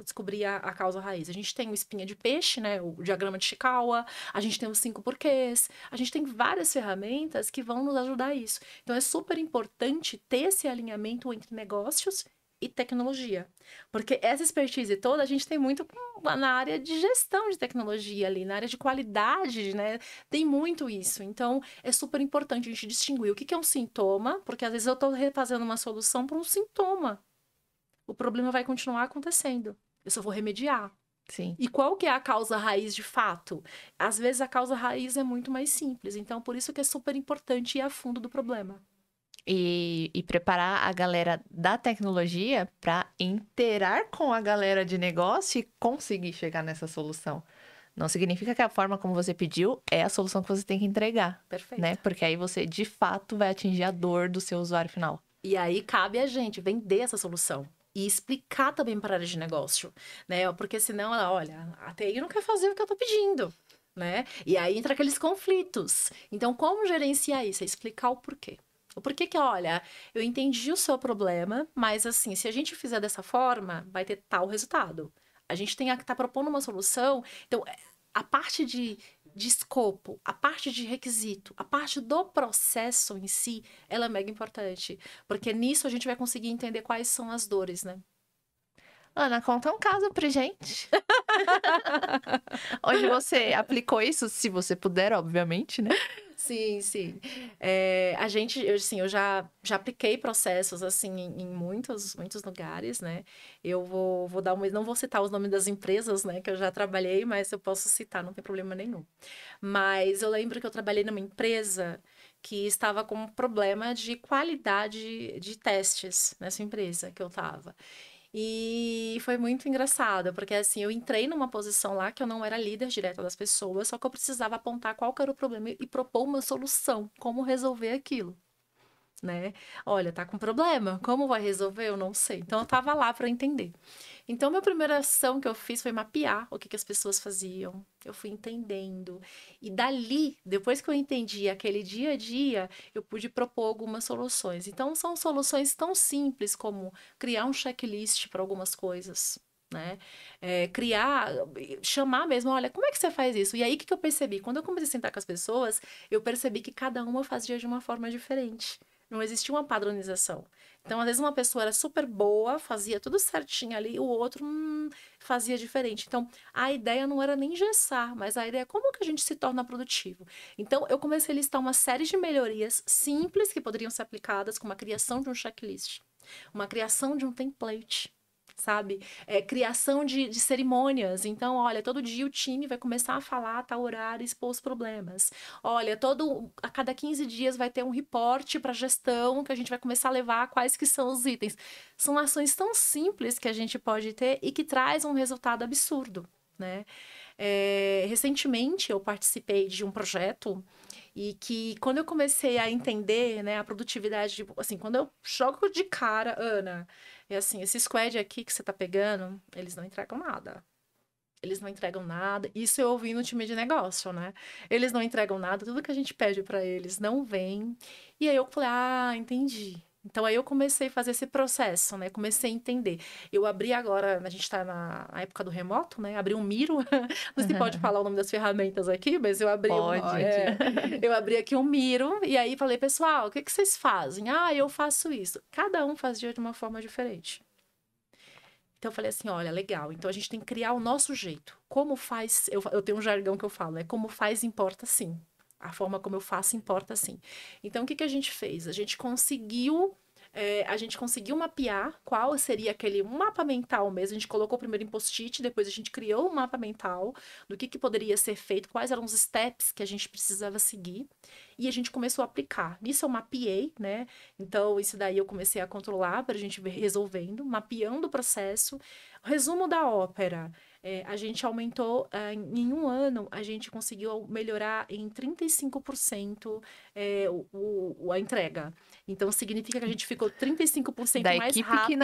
descobrir a causa raiz. A gente tem o espinha de peixe, né? O diagrama de Chikawa. A gente tem os 5 porquês. A gente tem várias ferramentas que vão nos ajudar a isso. Então, é super importante ter esse alinhamento entre negócios e tecnologia. Porque essa expertise toda a gente tem muito na área de gestão de tecnologia ali, na área de qualidade, né? Tem muito isso. Então, é super importante a gente distinguir o que é um sintoma, porque às vezes eu estou refazendo uma solução para um sintoma. O problema vai continuar acontecendo. Eu só vou remediar. Sim. E qual que é a causa raiz de fato? Às vezes a causa raiz é muito mais simples. Então, por isso que é super importante ir a fundo do problema. E preparar a galera da tecnologia para interar com a galera de negócio e conseguir chegar nessa solução. Não significa que a forma como você pediu é a solução que você tem que entregar. Perfeito. Né? Porque aí você, de fato, vai atingir a dor do seu usuário final. E aí cabe a gente vender essa solução. E explicar também para a área de negócio, né? Porque senão ela, olha, a TI não quer fazer o que eu tô pedindo, né? E aí entra aqueles conflitos. Então, como gerenciar isso? É explicar o porquê. O porquê que, olha, eu entendi o seu problema, mas assim, se a gente fizer dessa forma, vai ter tal resultado. A gente tem que estar propondo uma solução. Então, a parte de escopo, a parte de requisito, a parte do processo em si, ela é mega importante. Porque nisso a gente vai conseguir entender quais são as dores, né? Ana, conta um caso pra gente. Onde você aplicou isso, se você puder, obviamente, né? Sim, sim. Eu já apliquei processos, assim, em muitos lugares, né? Eu vou dar não vou citar os nomes das empresas, né, que eu já trabalhei, mas eu posso citar, não tem problema nenhum. Mas eu lembro que eu trabalhei numa empresa que estava com um problema de qualidade de testes nessa empresa que eu estava. E foi muito engraçado, porque assim, eu entrei numa posição lá que eu não era líder direta das pessoas, só que eu precisava apontar qual que era o problema e propor uma solução, como resolver aquilo, né? Olha, tá com problema, como vai resolver? Eu não sei. Então eu tava lá para entender. Então, minha primeira ação que eu fiz foi mapear o que as pessoas faziam. Eu fui entendendo. E dali, depois que eu entendi aquele dia a dia, eu pude propor algumas soluções. Então, são soluções tão simples como criar um checklist para algumas coisas. Né? Chamar mesmo, olha, como é que você faz isso? E aí, o que eu percebi? Quando eu comecei a sentar com as pessoas, eu percebi que cada uma fazia de uma forma diferente. Não existia uma padronização. Então, às vezes, uma pessoa era super boa, fazia tudo certinho ali, o outro fazia diferente. Então, a ideia não era nem engessar, mas a ideia é como que a gente se torna produtivo. Então, eu comecei a listar uma série de melhorias simples que poderiam ser aplicadas, como a criação de um checklist, uma criação de um template, sabe? Criação de cerimônias. Então, olha, todo dia o time vai começar a falar a tal horário e expor os problemas. Olha, a cada 15 dias vai ter um reporte para gestão que a gente vai começar a levar quais que são os itens. São ações tão simples que a gente pode ter e que traz um resultado absurdo, né? Recentemente, eu participei de um projeto e que quando eu comecei a entender, né, a produtividade, assim, quando eu jogo de cara, Ana, é assim, esse squad aqui que você tá pegando, eles não entregam nada. Eles não entregam nada. Isso eu ouvi no time de negócio, né? Eles não entregam nada, tudo que a gente pede para eles não vem. E aí eu falei, entendi. Então aí eu comecei a fazer esse processo, né? Comecei a entender. Eu abri agora, a gente está na época do remoto, né? Abri um Miro. Não sei se pode falar o nome das ferramentas aqui, mas eu abri eu abri aqui um Miro e aí falei, pessoal, o que vocês fazem? Eu faço isso. Cada um fazia de uma forma diferente. Então, eu falei assim, olha, legal. Então, a gente tem que criar o nosso jeito. Como faz... Eu tenho um jargão que eu falo, como faz importa sim. A forma como eu faço importa sim. Então, o que a gente fez? A gente conseguiu mapear qual seria aquele mapa mental mesmo. A gente colocou primeiro em post-it, depois a gente criou um mapa mental do que poderia ser feito, quais eram os steps que a gente precisava seguir. E a gente começou a aplicar. Nisso eu mapeei, né? Então, isso daí eu comecei a controlar para a gente ver resolvendo, mapeando o processo. Resumo da ópera. A gente aumentou, em um ano, a gente conseguiu melhorar em 35% a entrega. Então, significa que a gente ficou 35% da mais rápido.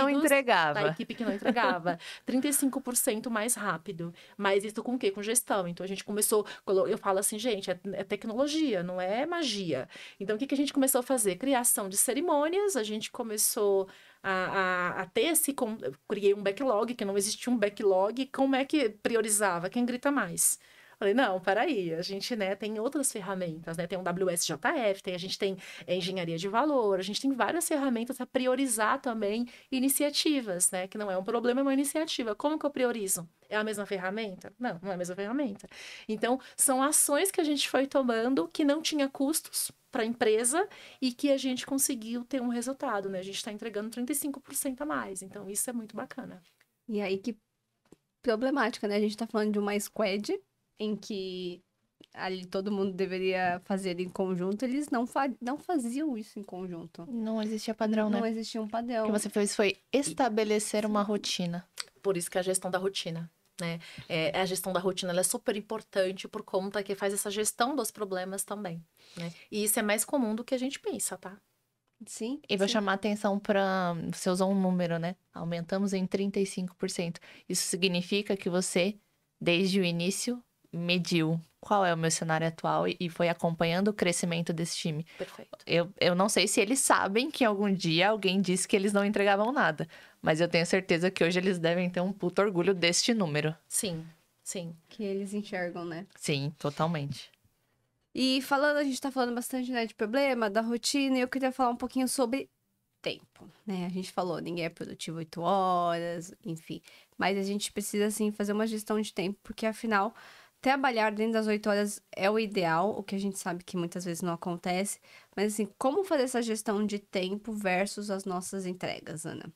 Da equipe que não entregava. 35% mais rápido. Mas isso com o quê? Com gestão. Então, a gente começou... Eu falo assim, gente, é tecnologia, não é magia. Então, o que a gente começou a fazer? Criação de cerimônias. A gente começou a ter eu criei um backlog, que não existia um backlog. Como é que priorizava? Quem grita mais? Falei, não, peraí, a gente, né, tem outras ferramentas, né? Tem um WSJF, a gente tem engenharia de valor, a gente tem várias ferramentas para priorizar também iniciativas, né? Que não é um problema, é uma iniciativa. Como que eu priorizo? É a mesma ferramenta? Não, não é a mesma ferramenta. Então, são ações que a gente foi tomando que não tinha custos para a empresa e que a gente conseguiu ter um resultado, né? A gente está entregando 35% a mais. Então, isso é muito bacana. E aí, que problemática, né? A gente tá falando de uma squad em que ali todo mundo deveria fazer em conjunto, eles não faziam isso em conjunto. Não existia padrão, né? Não existia um padrão. O que você fez foi estabelecer uma rotina. Por isso que é a gestão da rotina, né? A gestão da rotina, ela é super importante por conta que faz essa gestão dos problemas também, né? E isso é mais comum do que a gente pensa, tá? Sim. E vou chamar a atenção para... Você usou um número, né? Aumentamos em 35%. Isso significa que você, desde o início, mediu qual é o meu cenário atual e foi acompanhando o crescimento desse time. Perfeito. Eu não sei se eles sabem que algum dia alguém disse que eles não entregavam nada, mas eu tenho certeza que hoje eles devem ter um puto orgulho deste número. Sim, sim. Que eles enxergam, né? Sim, totalmente. E a gente tá falando bastante, né, de problema, da rotina, e eu queria falar um pouquinho sobre tempo, né? A gente falou, ninguém é produtivo 8 horas, enfim. Mas a gente precisa, assim, fazer uma gestão de tempo, porque afinal, trabalhar dentro das 8 horas é o ideal, o que a gente sabe que muitas vezes não acontece. Mas, assim, como fazer essa gestão de tempo versus as nossas entregas, Ana?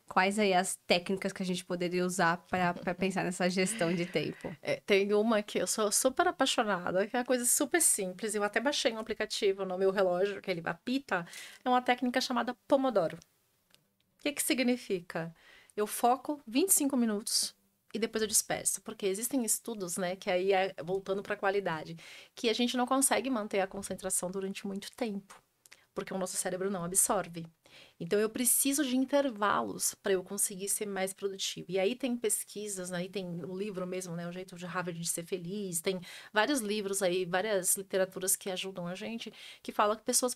Quais aí as técnicas que a gente poderia usar para pensar nessa gestão de tempo? Tem uma que eu sou super apaixonada, que é uma coisa super simples. Eu até baixei um aplicativo no meu relógio, que ele apita. É uma técnica chamada Pomodoro. O que significa? Eu foco 25 minutos e depois eu disperso. Porque existem estudos, né, que aí voltando para a qualidade, que a gente não consegue manter a concentração durante muito tempo, porque o nosso cérebro não absorve. Então, eu preciso de intervalos para eu conseguir ser mais produtivo. E aí tem pesquisas, né? Aí tem o livro mesmo, né? O Jeito de Harvard de Ser Feliz. Tem vários livros aí, várias literaturas que ajudam a gente, que falam que pessoas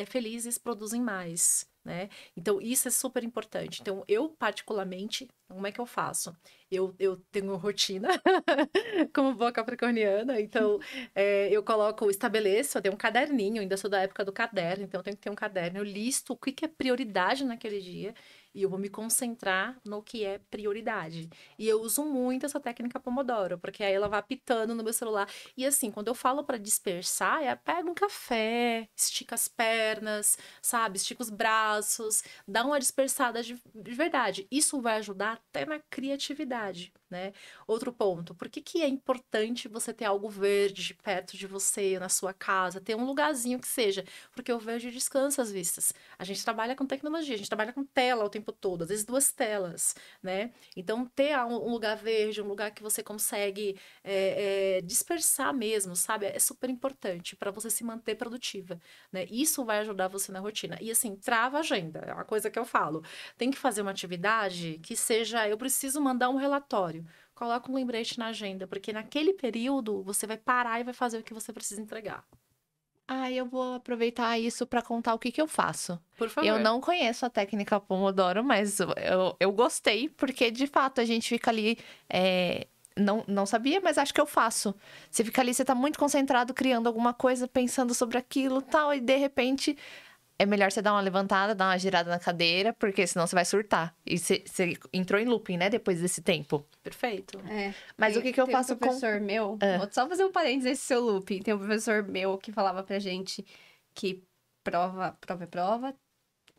felizes produzem mais, né? Então, isso é super importante. Então, eu, particularmente, como é que eu faço? Eu tenho rotina, como boa capricorniana, então eu estabeleço, eu tenho um caderninho, ainda sou da época do caderno, então eu tenho que ter um caderno, eu listo o que é prioridade naquele dia e eu vou me concentrar no que é prioridade. E eu uso muito essa técnica Pomodoro, porque aí ela vai apitando no meu celular. E assim, quando eu falo para dispersar, pega um café, estica as pernas, sabe? Estica os braços, dá uma dispersada de verdade. Isso vai ajudar até na criatividade, né? Outro ponto, por que é importante você ter algo verde perto de você, na sua casa, ter um lugarzinho que seja? Porque o verde descansa as vistas. A gente trabalha com tecnologia, a gente trabalha com tela o tempo todo, às vezes 2 telas, né? Então, ter um lugar verde, um lugar que você consegue dispersar mesmo, sabe? É super importante para você se manter produtiva, né? Isso vai ajudar você na rotina. E assim, trava a agenda, é uma coisa que eu falo. Tem que fazer uma atividade que seja, eu preciso mandar um relatório. Coloca um lembrete na agenda, porque naquele período você vai parar e vai fazer o que você precisa entregar. Eu vou aproveitar isso para contar o que eu faço. Por favor. Eu não conheço a técnica Pomodoro, mas eu gostei, porque de fato a gente fica ali. Não sabia, mas acho que eu faço. Você fica ali, você tá muito concentrado criando alguma coisa, pensando sobre aquilo tal, e de repente é melhor você dar uma levantada, dar uma girada na cadeira, porque senão você vai surtar. E você entrou em looping, né, depois desse tempo. Perfeito. Mas o que eu faço com... Tem um professor meu, vou só fazer um parênteses nesse seu looping. Tem um professor meu que falava pra gente que prova é prova,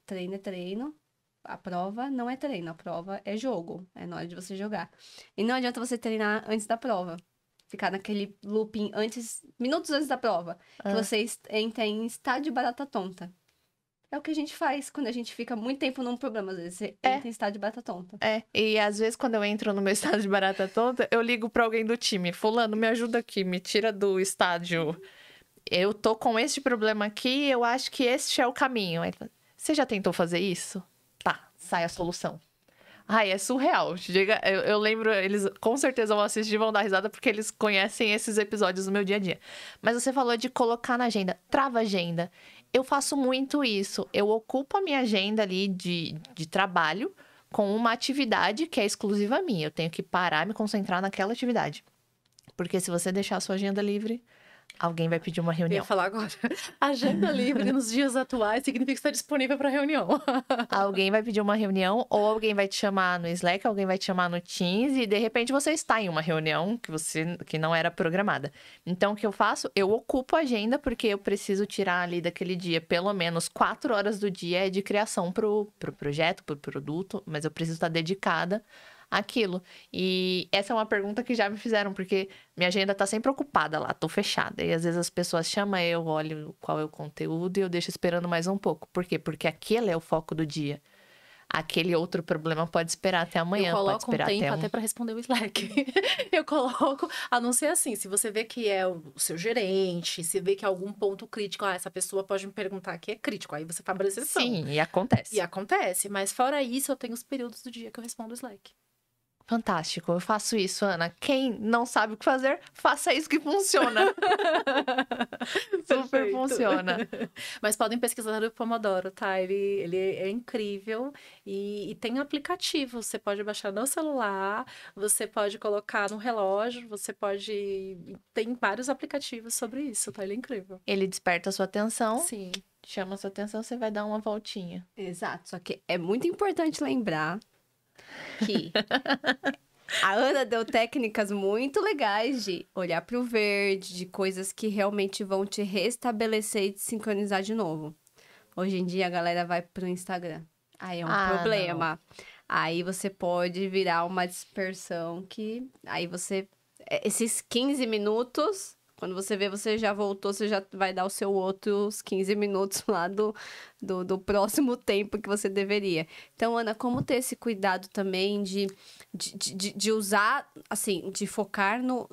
treino é treino. A prova não é treino, a prova é jogo. É na hora de você jogar. E não adianta você treinar antes da prova. Ficar naquele looping minutos antes da prova. Que você entra em estado de barata tonta. É o que a gente faz quando a gente fica muito tempo num problema. Às vezes você entra em estado de barata tonta. E às vezes quando eu entro no meu estado de barata tonta, eu ligo pra alguém do time. Fulano, me ajuda aqui, me tira do estádio. Eu tô com este problema aqui, eu acho que este é o caminho. Aí, você já tentou fazer isso? Tá, sai a solução. É surreal. Eu lembro, eles com certeza vão assistir e vão dar risada porque eles conhecem esses episódios do meu dia a dia. Mas você falou de colocar na agenda, trava a agenda. Eu faço muito isso. Eu ocupo a minha agenda ali de trabalho com uma atividade que é exclusiva minha. Eu tenho que parar e me concentrar naquela atividade. Porque se você deixar a sua agenda livre, alguém vai pedir uma reunião. Eu ia falar agora. Agenda livre nos dias atuais significa que está disponível para reunião. Alguém vai pedir uma reunião ou alguém vai te chamar no Slack, alguém vai te chamar no Teams e de repente você está em uma reunião que não era programada. Então, o que eu faço? Eu ocupo a agenda porque eu preciso tirar ali daquele dia pelo menos 4 horas do dia de criação pro projeto, pro produto, mas eu preciso estar dedicada aquilo. E essa é uma pergunta que já me fizeram, porque minha agenda tá sempre ocupada lá, tô fechada. E às vezes as pessoas chamam, eu olho qual é o conteúdo e eu deixo esperando mais um pouco. Por quê? Porque aquele é o foco do dia. Aquele outro problema pode esperar até amanhã, pode esperar até tempo até para responder o Slack. Eu coloco, a não ser assim, se você vê que é o seu gerente, se vê que é algum ponto crítico, essa pessoa pode me perguntar que é crítico, aí você faz uma exceção. Sim, e acontece. E acontece, mas fora isso, eu tenho os períodos do dia que eu respondo o Slack. Fantástico, eu faço isso, Ana. Quem não sabe o que fazer, faça isso que funciona. Super funciona. Mas podem pesquisar o Pomodoro, tá? Ele é incrível e tem aplicativo. Você pode baixar no celular, você pode colocar no relógio, você pode... Tem vários aplicativos sobre isso, tá? Ele é incrível. Ele desperta a sua atenção. Sim. Chama a sua atenção, você vai dar uma voltinha. Exato, só que é muito importante lembrar que A Ana deu técnicas muito legais de olhar pro verde, de coisas que realmente vão te restabelecer e te sincronizar de novo. Hoje em dia, a galera vai pro Instagram. Aí é um problema. Não. Aí você pode virar uma dispersão que... Aí você... Esses 15 minutos... Quando você vê, você já voltou, você já vai dar o seu outros 15 minutos lá do próximo tempo que você deveria. Então, Ana, como ter esse cuidado também de usar, assim, de focar no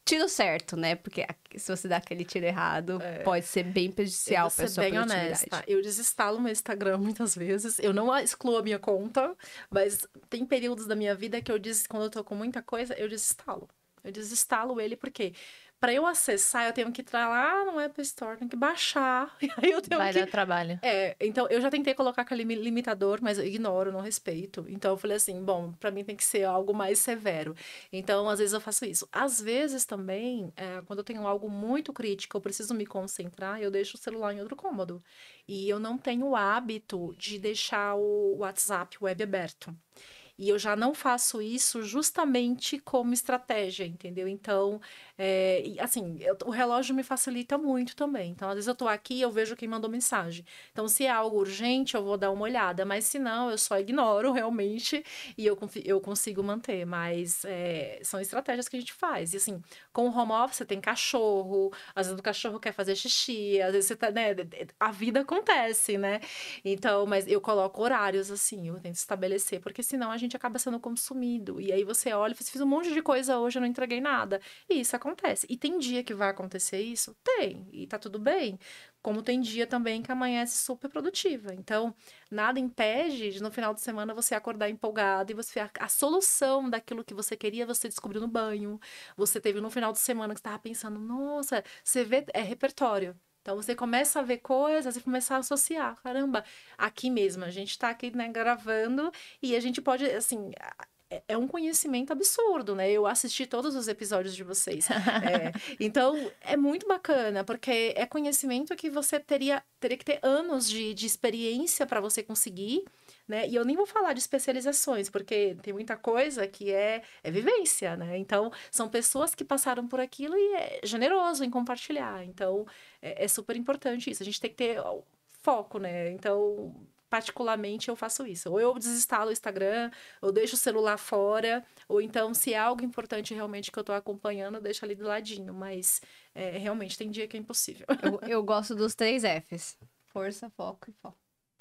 tiro certo, né? Porque se você dá aquele tiro errado, pode ser bem prejudicial para a sua produtividade. Honesta. Eu desinstalo meu Instagram muitas vezes. Eu não excluo a minha conta, mas tem períodos da minha vida que quando eu tô com muita coisa, eu desinstalo. Eu desinstalo ele porque para eu acessar, eu tenho que entrar lá no App Store, tenho que baixar. E aí eu tenho Vai dar trabalho. Então eu já tentei colocar aquele limitador, mas eu ignoro, não respeito. Então eu falei assim, bom, para mim tem que ser algo mais severo. Então, às vezes eu faço isso. Às vezes também, quando eu tenho algo muito crítico, eu preciso me concentrar, eu deixo o celular em outro cômodo. E eu não tenho o hábito de deixar o WhatsApp web aberto. E eu já não faço isso justamente como estratégia, entendeu? Então, assim, o relógio me facilita muito também. Então, às vezes eu tô aqui e eu vejo quem mandou mensagem. Então, se é algo urgente, eu vou dar uma olhada. Mas se não, eu só ignoro realmente e eu consigo manter. Mas são estratégias que a gente faz. E assim, com o home office, você tem cachorro. Às vezes o cachorro quer fazer xixi. Às vezes você tá, né? A vida acontece, né? Então, mas eu coloco horários assim. Eu tento estabelecer. Porque senão a gente acaba sendo consumido. E aí você olha e fala, fiz um monte de coisa hoje, eu não entreguei nada. E isso acontece. E tem dia que vai acontecer isso? Tem. E tá tudo bem. Como tem dia também que amanhece super produtiva. Então, nada impede de no final de semana você acordar empolgado e você a solução daquilo que você queria, você descobriu no banho. Você teve no final de semana que você estava pensando, nossa, você vê, é repertório. Então, você começa a ver coisas e começar a associar. Caramba, aqui mesmo, a gente tá aqui, né, gravando e a gente pode, assim... É um conhecimento absurdo, né? Eu assisti todos os episódios de vocês. Então, é muito bacana, porque é conhecimento que você teria que ter anos de experiência para você conseguir, né? E eu nem vou falar de especializações, porque tem muita coisa que é vivência, né? Então, são pessoas que passaram por aquilo e é generoso em compartilhar. Então, é super importante isso. A gente tem que ter foco, né? Então... particularmente, eu faço isso. Ou eu desinstalo o Instagram, ou deixo o celular fora, ou então, se é algo importante realmente que eu tô acompanhando, eu deixo ali do ladinho. Mas, realmente, tem dia que é impossível. Eu gosto dos 3 Fs. Força, foco e foco.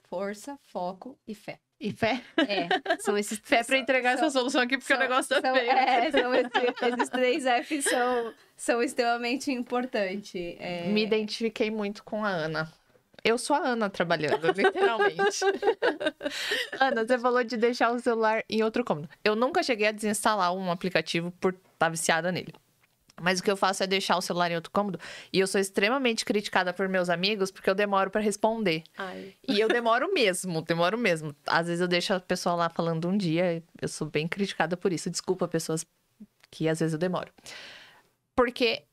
Força, foco e fé. E fé? São esses... Fé pra entregar essa solução aqui, porque o negócio tá feio. Esses 3 Fs são extremamente importantes. Me identifiquei muito com a Ana. Eu sou a Ana trabalhando, literalmente. Ana, você falou de deixar o celular em outro cômodo. Eu nunca cheguei a desinstalar um aplicativo por estar viciada nele. Mas o que eu faço é deixar o celular em outro cômodo. E eu sou extremamente criticada por meus amigos porque eu demoro pra responder. Ai. E eu demoro mesmo. Às vezes eu deixo a pessoa lá falando um dia. Eu sou bem criticada por isso. Desculpa, pessoas que às vezes eu demoro. Porque...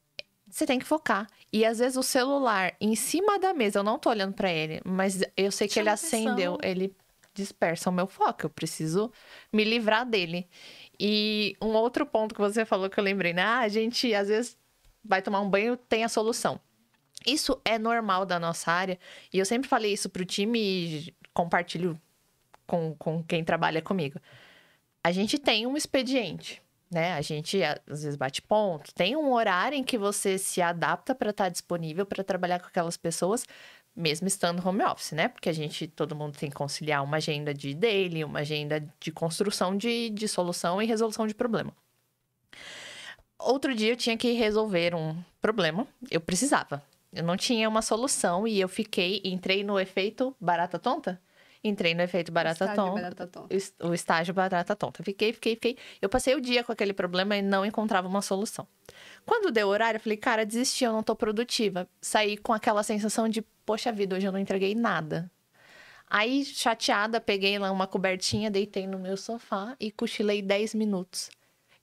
você tem que focar. E às vezes o celular em cima da mesa, eu não tô olhando pra ele, mas eu sei que ele acendeu, ele dispersa o meu foco. Eu preciso me livrar dele. E um outro ponto que você falou que eu lembrei, né? A gente às vezes vai tomar um banho, tem a solução. Isso é normal da nossa área. E eu sempre falei isso pro time e compartilho com quem trabalha comigo. A gente tem um expediente. Né? A gente, às vezes, bate ponto. Tem um horário em que você se adapta para estar disponível para trabalhar com aquelas pessoas, mesmo estando home office, né? Porque todo mundo tem que conciliar uma agenda de daily, uma agenda de construção de solução e resolução de problema. Outro dia eu tinha que resolver um problema, eu precisava. Eu não tinha uma solução e entrei no efeito barata tonta. Entrei no efeito barata tonta. O estágio barata tonta. Fiquei. Eu passei o dia com aquele problema e não encontrava uma solução. Quando deu horário, eu falei, cara, desisti, eu não tô produtiva. Saí com aquela sensação de, poxa vida, hoje eu não entreguei nada. Aí, chateada, peguei lá uma cobertinha, deitei no meu sofá e cochilei 10 minutos.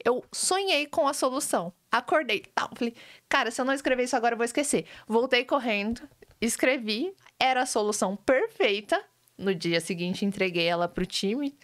Eu sonhei com a solução. Acordei, tal. Falei, cara, se eu não escrever isso agora, eu vou esquecer. Voltei correndo, escrevi, era a solução perfeita. No dia seguinte, entreguei ela pro time.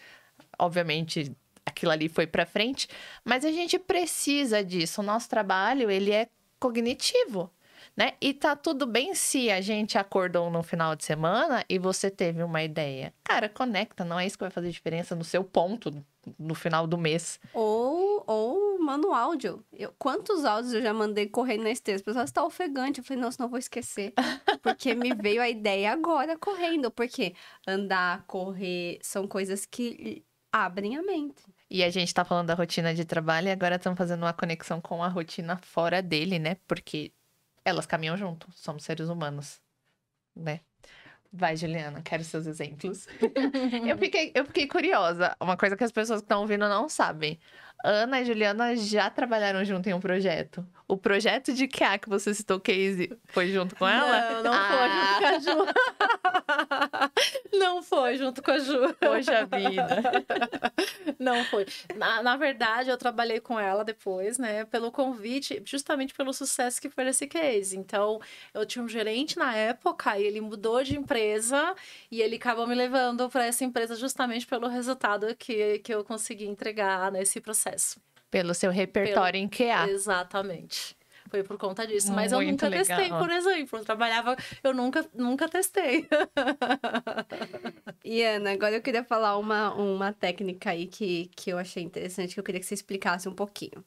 Obviamente, aquilo ali foi pra frente, mas a gente precisa disso. O nosso trabalho, ele é cognitivo, né? E tá tudo bem se a gente acordou no final de semana e você teve uma ideia. Cara, conecta, não é isso que vai fazer diferença no seu ponto no final do mês. Ou manda um áudio. Quantos áudios eu já mandei correndo na esteira? As pessoas estão ofegante. Eu falei, nossa, não vou esquecer. Porque me veio a ideia agora correndo. Porque andar, correr, são coisas que abrem a mente. E a gente tá falando da rotina de trabalho e agora estamos fazendo uma conexão com a rotina fora dele, né? Porque elas caminham junto, somos seres humanos, né? Vai, Juliana, quero seus exemplos. Eu fiquei curiosa. Uma coisa que as pessoas que estão ouvindo não sabem. Ana e Juliana já trabalharam junto em um projeto. O projeto de QA que você citou, Casey, foi junto com ela? Não foi junto com a Ju. Não foi junto com a Ju. Poxa vida. Não foi. Na verdade, eu trabalhei com ela depois, né? Pelo convite, justamente pelo sucesso que foi esse case. Então, eu tinha um gerente na época e ele mudou de empresa e ele acabou me levando para essa empresa justamente pelo resultado que eu consegui entregar nesse processo. Pelo seu repertório em QA. Exatamente. Foi por conta disso. Mas eu Muito nunca legal. testei, por exemplo. Eu trabalhava, eu nunca testei. E, Ana, agora eu queria falar uma técnica aí que eu achei interessante, que eu queria que você explicasse um pouquinho.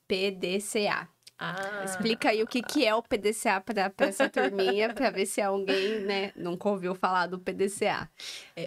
PDCA. Explica aí o que é o PDCA para essa turminha, para ver se alguém, né, nunca ouviu falar do PDCA.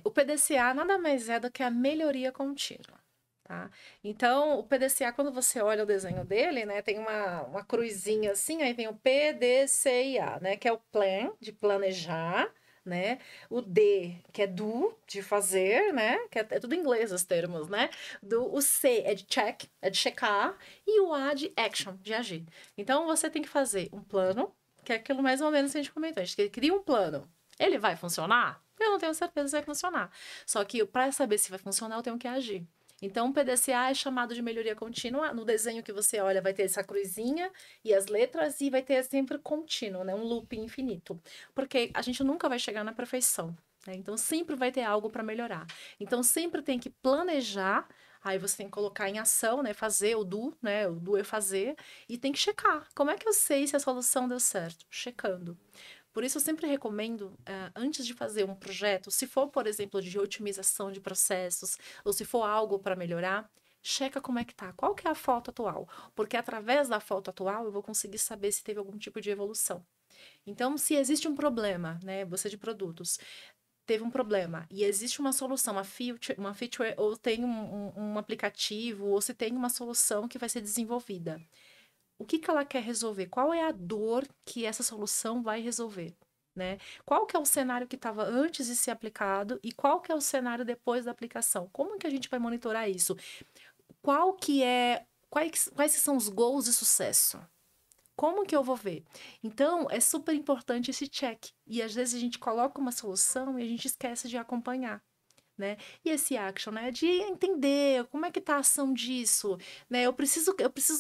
O PDCA nada mais é do que a melhoria contínua. Tá? Então, o PDCA, quando você olha o desenho dele, né, tem uma cruzinha assim, aí tem o PDCA, né, que é o plan, de planejar, né, o D, que é do, de fazer, né, que é tudo em inglês os termos, né, o C é de check, é de checar, e o A de action, de agir. Então, você tem que fazer um plano, que é aquilo mais ou menos que a gente comentou, a gente cria um plano, ele vai funcionar? Eu não tenho certeza se vai funcionar, só que para saber se vai funcionar, eu tenho que agir. Então, o PDCA é chamado de melhoria contínua. No desenho que você olha, vai ter essa cruzinha e as letras, e vai ter sempre contínuo, né? Um loop infinito. Porque a gente nunca vai chegar na perfeição, né? Então, sempre vai ter algo para melhorar. Então, sempre tem que planejar, aí você tem que colocar em ação, né? Fazer o do, né? O do é fazer, e tem que checar. Como é que eu sei se a solução deu certo? Checando. Por isso, eu sempre recomendo, antes de fazer um projeto, se for, por exemplo, de otimização de processos, ou se for algo para melhorar, checa como é que tá, qual que é a foto atual. Porque através da foto atual, eu vou conseguir saber se teve algum tipo de evolução. Então, se existe um problema, né, você de produtos, teve um problema e existe uma solução, uma feature ou tem um aplicativo, ou se tem uma solução que vai ser desenvolvida. O que ela quer resolver? Qual é a dor que essa solução vai resolver? Né? Qual que é o cenário que estava antes de ser aplicado e qual que é o cenário depois da aplicação? Como que a gente vai monitorar isso? Quais são os goals de sucesso? Como que eu vou ver? Então, é super importante esse check. E às vezes a gente coloca uma solução e a gente esquece de acompanhar. Né? E esse action, né? De entender como é que tá a ação disso, né? Eu preciso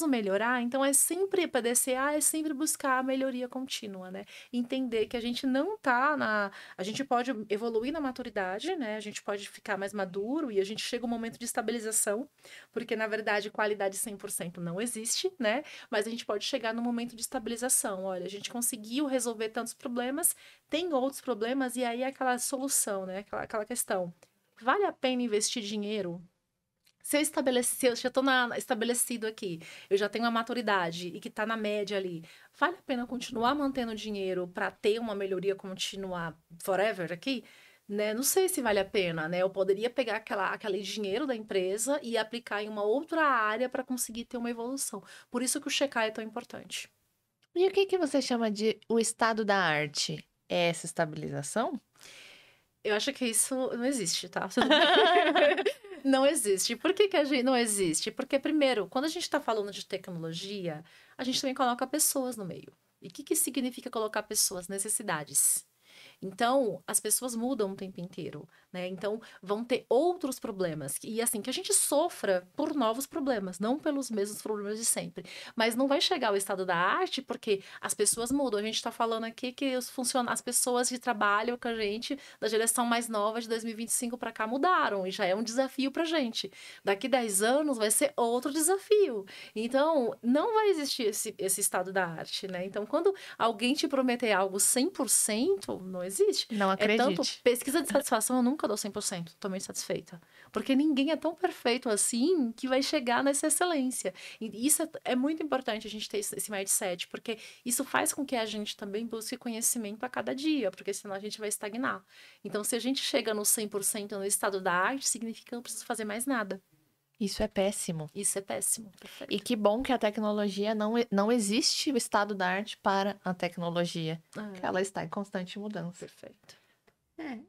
melhorar, então é sempre PDCA, é sempre buscar a melhoria contínua, né? Entender que a gente não tá a gente pode evoluir na maturidade, né? A gente pode ficar mais maduro e a gente chega um momento de estabilização, porque na verdade qualidade 100% não existe, né? Mas a gente pode chegar no momento de estabilização. Olha, a gente conseguiu resolver tantos problemas, tem outros problemas e aí é aquela solução, né? Aquela questão. Vale a pena investir dinheiro? Se eu já estou estabelecido aqui, eu já tenho a maturidade e que está na média ali, vale a pena continuar mantendo dinheiro para ter uma melhoria contínua forever aqui? Né? Não sei se vale a pena, né? Eu poderia pegar aquele dinheiro da empresa e aplicar em uma outra área para conseguir ter uma evolução. Por isso que o checar é tão importante. E o que você chama de o estado da arte? É essa estabilização? Eu acho que isso não existe, tá? Não existe. Por que a gente não existe? Porque, primeiro, quando a gente está falando de tecnologia, a gente também coloca pessoas no meio. E o que significa colocar pessoas? Necessidades. Então, as pessoas mudam o tempo inteiro, né? Então, vão ter outros problemas. E assim, que a gente sofra por novos problemas, não pelos mesmos problemas de sempre. Mas não vai chegar ao estado da arte porque as pessoas mudam. A gente tá falando aqui que as pessoas que trabalham com a gente, da geração mais nova de 2025 para cá, mudaram. E já é um desafio pra gente. Daqui 10 anos vai ser outro desafio. Então, não vai existir esse estado da arte, né? Então, quando alguém te prometer algo 100%, não existe. Não acredite. É tanto, pesquisa de satisfação, eu nunca dou 100%, totalmente satisfeita. Porque ninguém é tão perfeito assim que vai chegar nessa excelência. E isso é muito importante a gente ter esse mindset, porque isso faz com que a gente também busque conhecimento a cada dia, porque senão a gente vai estagnar. Então, se a gente chega no 100% no estado da arte, significa que eu não preciso fazer mais nada. Isso é péssimo. Isso é péssimo. Perfeito. E que bom que a tecnologia não existe o estado da arte para a tecnologia. Que ela está em constante mudança. Perfeito.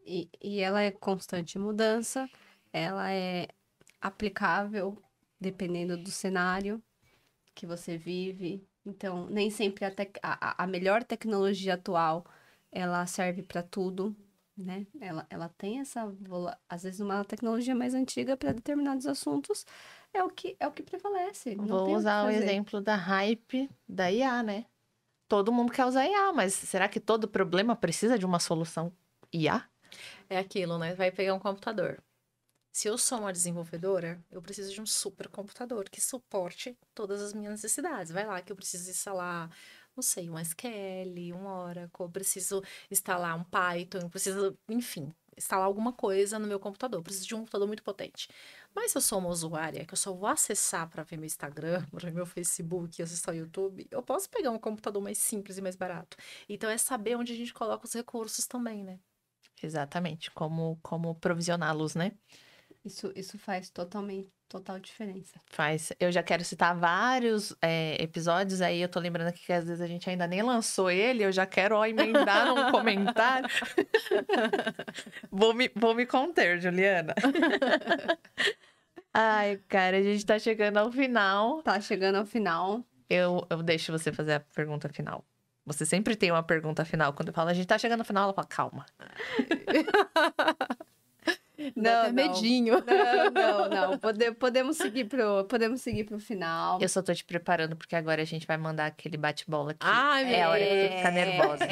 E ela é constante mudança, ela é aplicável dependendo do cenário que você vive. Então, nem sempre a melhor tecnologia atual, ela serve para tudo, né? Ela tem às vezes uma tecnologia mais antiga para determinados assuntos é o que prevalece. Vou usar o exemplo da hype da IA, né? Todo mundo quer usar IA, mas será que todo problema precisa de uma solução IA? É aquilo, né? Vai pegar um computador. Se eu sou uma desenvolvedora, eu preciso de um supercomputador que suporte todas as minhas necessidades. Vai lá que eu preciso instalar, não sei, um SQL, um Oracle, eu preciso instalar um Python, eu preciso, enfim, instalar alguma coisa no meu computador. Eu preciso de um computador muito potente. Mas se eu sou uma usuária que eu só vou acessar para ver meu Instagram, para ver meu Facebook, acessar o YouTube, eu posso pegar um computador mais simples e mais barato. Então é saber onde a gente coloca os recursos também, né? Exatamente, como provisioná-los, né? Isso faz total diferença. Faz. Eu já quero citar vários episódios, aí eu tô lembrando aqui que às vezes a gente ainda nem lançou ele, eu já quero emendar num comentário. Vou me conter, Juliana. Ai, cara, a gente tá chegando ao final. Tá chegando ao final. Eu deixo você fazer a pergunta final. Você sempre tem uma pergunta final. Quando eu falo, a gente tá chegando ao final, ela fala, calma. Não, medinho. Não. Podemos seguir pro final. Eu só tô te preparando, porque agora a gente vai mandar aquele bate-bola aqui. Ai, É a hora que você fica nervosa.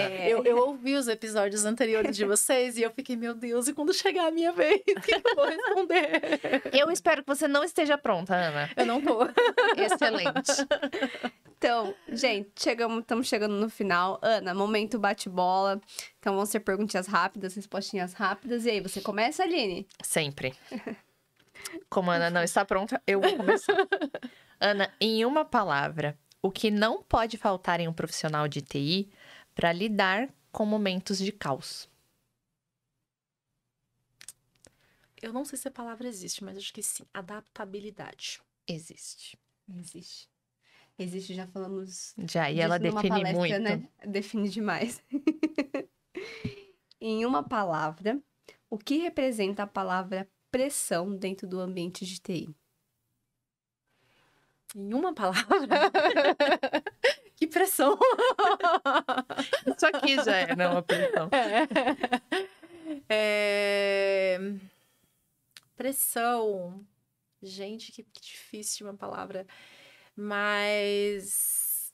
Eu ouvi os episódios anteriores de vocês e eu fiquei, meu Deus, e quando chegar a minha vez, o que eu vou responder? Eu espero que você não esteja pronta, Ana. Eu não tô. Excelente. Então, gente, estamos chegando no final. Ana, momento bate-bola. Então vão ser perguntinhas rápidas, respostinhas rápidas. E aí, você começa, Aline? Sempre. Como a Ana não está pronta, eu vou começar. Ana, em uma palavra, o que não pode faltar em um profissional de TI para lidar com momentos de caos? Eu não sei se a palavra existe, mas acho que sim. Adaptabilidade. Existe. Existe, já falamos. Já, e ela define palestra, muito. Né? Define demais. Em uma palavra, o que representa a palavra pressão dentro do ambiente de TI? Em uma palavra? Que pressão! Isso aqui já é, não, uma pressão. Pressão. Gente, que difícil de uma palavra. Mas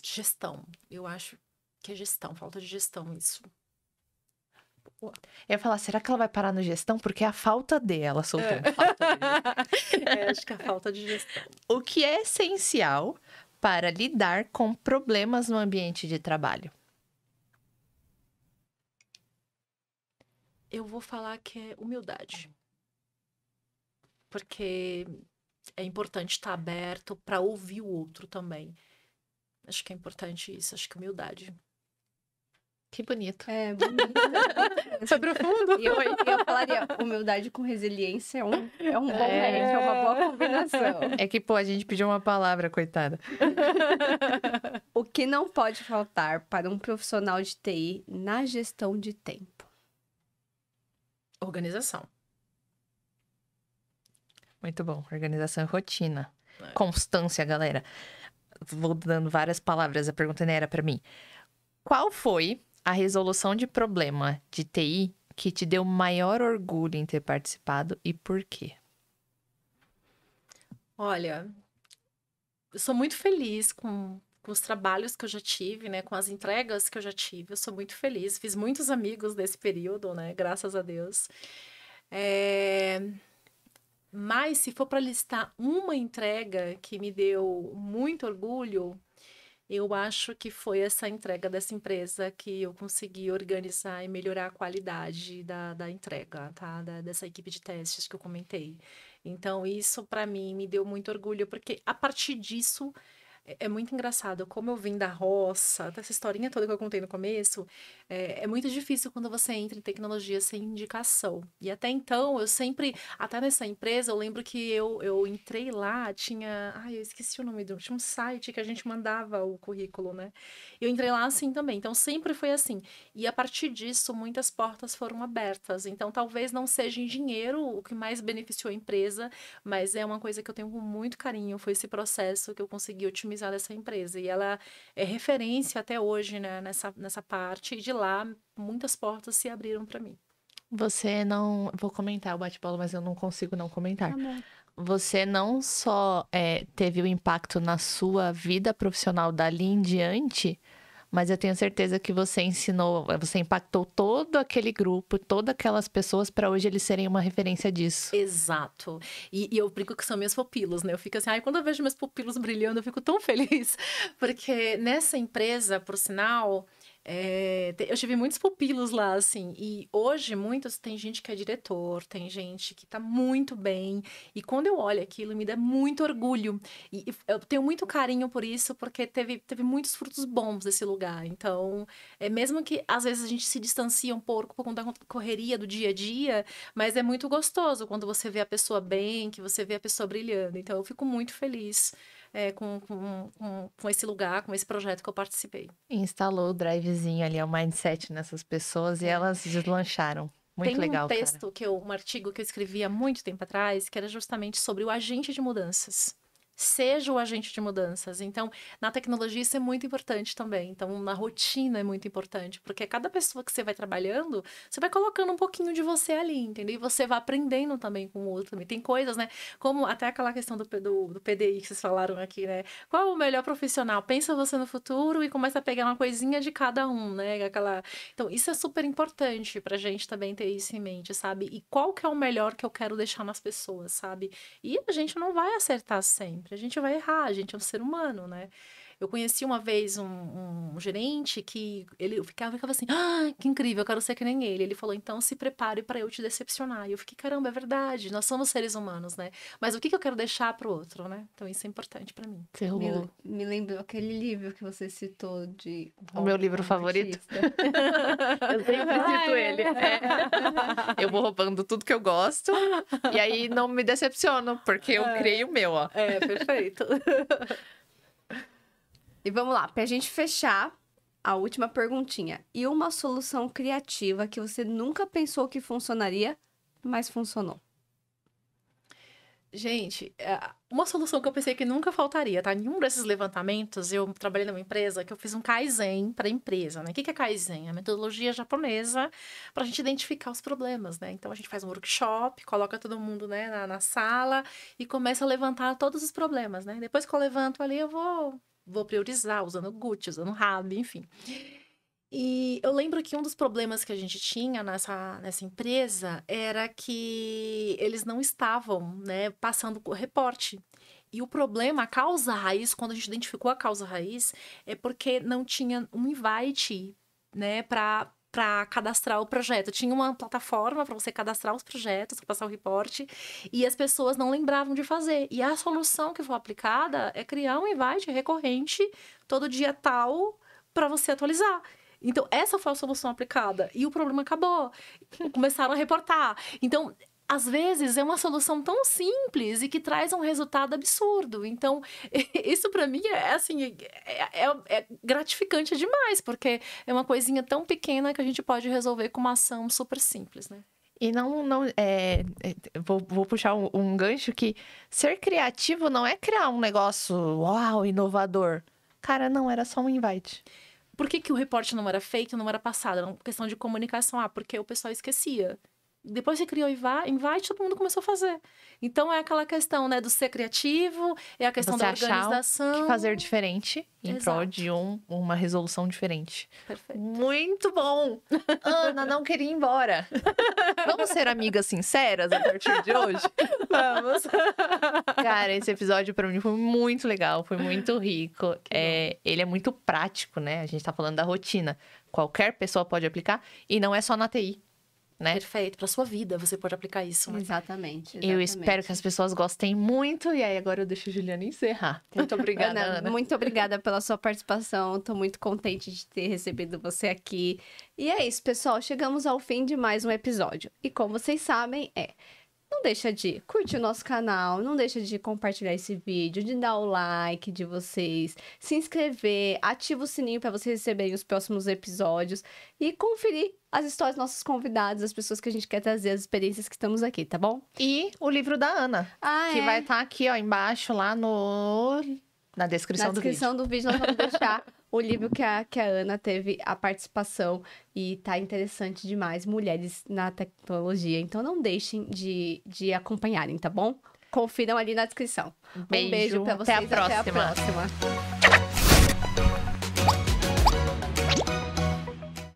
gestão. Eu acho que é gestão, falta de gestão isso. Eu ia falar, será que ela vai parar no gestão? Porque é a falta dela, soltando. Falta de acho que é a falta de gestão. O que é essencial para lidar com problemas no ambiente de trabalho? Eu vou falar que é humildade. Porque é importante estar aberto para ouvir o outro também. Acho que é importante isso, acho que humildade. Que bonito. É, bonito. Foi profundo. E eu falaria, humildade com resiliência é um bom match, é uma boa combinação. É que, pô, a gente pediu uma palavra, coitada. O que não pode faltar para um profissional de TI na gestão de tempo? Organização. Muito bom. Organização e rotina. Constância, galera. Vou dando várias palavras, a pergunta nem era pra mim. Qual foi a resolução de problema de TI que te deu maior orgulho em ter participado e por quê? Olha, eu sou muito feliz com os trabalhos que eu já tive, né? Com as entregas que eu já tive. Eu sou muito feliz. Fiz muitos amigos nesse período, né? Graças a Deus. Mas se for para listar uma entrega que me deu muito orgulho, eu acho que foi essa entrega dessa empresa que eu consegui organizar e melhorar a qualidade da entrega, tá? Dessa equipe de testes que eu comentei. Então, isso para mim me deu muito orgulho, porque a partir disso é muito engraçado. Como eu vim da roça, dessa historinha toda que eu contei no começo, é muito difícil quando você entra em tecnologia sem indicação. E até então, eu sempre, até nessa empresa, eu lembro que eu entrei lá, eu esqueci o nome tinha um site que a gente mandava o currículo, né? Eu entrei lá assim também. Então, sempre foi assim. E a partir disso, muitas portas foram abertas. Então, talvez não seja em dinheiro o que mais beneficiou a empresa, mas é uma coisa que eu tenho com muito carinho. Foi esse processo que eu consegui otimizar dessa empresa. E ela é referência até hoje, né, nessa parte. E de lá, muitas portas se abriram para mim. Você não... Vou comentar o bate-bola, mas eu não consigo não comentar. Tá bom. Você não só teve o impacto na sua vida profissional dali em diante, mas eu tenho certeza que você impactou todo aquele grupo, todas aquelas pessoas para hoje eles serem uma referência disso. Exato. E eu brinco que são meus pupilos, né? Eu fico assim, quando eu vejo meus pupilos brilhando, eu fico tão feliz. Porque nessa empresa, por sinal, eu tive muitos pupilos lá, assim. E hoje, tem gente que é diretor, tem gente que tá muito bem. E quando eu olho aquilo, me dá muito orgulho. E eu tenho muito carinho por isso, porque teve muitos frutos bons desse lugar. Então, mesmo que às vezes a gente se distancia um pouco por conta da correria do dia a dia, mas é muito gostoso quando você vê a pessoa bem, que você vê a pessoa brilhando. Então, eu fico muito feliz com esse lugar, com esse projeto que eu participei. Instalou o drivezinho ali, o mindset nessas pessoas e elas deslancharam. Muito legal, Tem um texto, um artigo que eu escrevi há muito tempo atrás, que era justamente sobre o agente de mudanças. Seja o agente de mudanças. Então, na tecnologia isso é muito importante também. Então, na rotina é muito importante, porque cada pessoa que você vai trabalhando, você vai colocando um pouquinho de você ali, entendeu? E você vai aprendendo também com o outro. Também. Tem coisas, né? Como até aquela questão do PDI que vocês falaram aqui, né? Qual é o melhor profissional? Pensa você no futuro e começa a pegar uma coisinha de cada um, né? Então, isso é super importante pra gente também ter isso em mente, sabe? E qual que é o melhor que eu quero deixar nas pessoas, sabe? E a gente não vai acertar sempre. A gente vai errar, a gente é um ser humano, né? Eu conheci uma vez um gerente que ele ficava assim, que incrível, eu quero ser que nem ele. Ele falou, então se prepare para eu te decepcionar. E eu fiquei, caramba, é verdade, nós somos seres humanos, né? Mas o que eu quero deixar pro outro, né? Então isso é importante para mim. Me lembrou aquele livro que você citou de... O meu livro favorito. Eu sempre cito ele. Eu vou roubando tudo que eu gosto e aí não me decepciono, porque eu criei o meu, ó. Perfeito. E vamos lá, pra gente fechar, a última perguntinha. E uma solução criativa que você nunca pensou que funcionaria, mas funcionou? Gente, uma solução que eu pensei que nunca faltaria, tá? Em um desses levantamentos, eu trabalhei numa empresa que eu fiz um Kaizen para a empresa, né? O que é Kaizen? É a metodologia japonesa para a gente identificar os problemas, né? Então, a gente faz um workshop, coloca todo mundo, né, na sala e começa a levantar todos os problemas, né? Depois que eu levanto ali, eu vou priorizar, usando o Gucci, usando o RAB, enfim. E eu lembro que um dos problemas que a gente tinha nessa empresa era que eles não estavam, né, passando o reporte. E o problema, a causa raiz, quando a gente identificou a causa raiz, é porque não tinha um invite, né, para cadastrar o projeto. Tinha uma plataforma para você cadastrar os projetos, para passar o reporte, e as pessoas não lembravam de fazer. E a solução que foi aplicada é criar um invite recorrente, todo dia tal, para você atualizar. Então, essa foi a solução aplicada. E o problema acabou. Começaram a reportar. Então, às vezes, é uma solução tão simples e que traz um resultado absurdo. Então, isso para mim é gratificante demais, porque é uma coisinha tão pequena que a gente pode resolver com uma ação super simples, né? E vou puxar um gancho que ser criativo não é criar um negócio, uau, inovador. Cara, não, era só um invite. por que o reporte não era feito, não era passado? Era uma questão de comunicação. Porque o pessoal esquecia. Depois que criou o Invite, todo mundo começou a fazer. Então, é aquela questão, né, do ser criativo, é a questão Você da achar organização. que fazer diferente em prol de uma resolução diferente. Perfeito. Muito bom! Ana, não queria ir embora. Vamos ser amigas sinceras a partir de hoje? Vamos. Cara, esse episódio pra mim foi muito legal, foi muito rico. Ele é muito prático, né? A gente tá falando da rotina. Qualquer pessoa pode aplicar e não é só na TI. Né? Perfeito, para sua vida você pode aplicar isso. Né? Exatamente. Eu espero que as pessoas gostem muito. E aí, agora eu deixo a Juliana encerrar. Muito obrigada, Ana. Muito obrigada pela sua participação. Tô muito contente de ter recebido você aqui. E é isso, pessoal. Chegamos ao fim de mais um episódio. E como vocês sabem, não deixa de curtir o nosso canal, não deixa de compartilhar esse vídeo, de dar o like de vocês, se inscrever, ativa o sininho para vocês receberem os próximos episódios e conferir as histórias dos nossos convidados, as pessoas que a gente quer trazer, as experiências que estamos aqui, tá bom? E o livro da Ana, que vai estar aqui, ó, embaixo, lá na descrição do vídeo. Na descrição do vídeo nós vamos deixar o livro que a Ana teve a participação e tá interessante demais, Mulheres na Tecnologia. Então não deixem de acompanharem, tá bom? Confiram ali na descrição. Beijo, Um beijo pra vocês. Até a próxima. Até a próxima.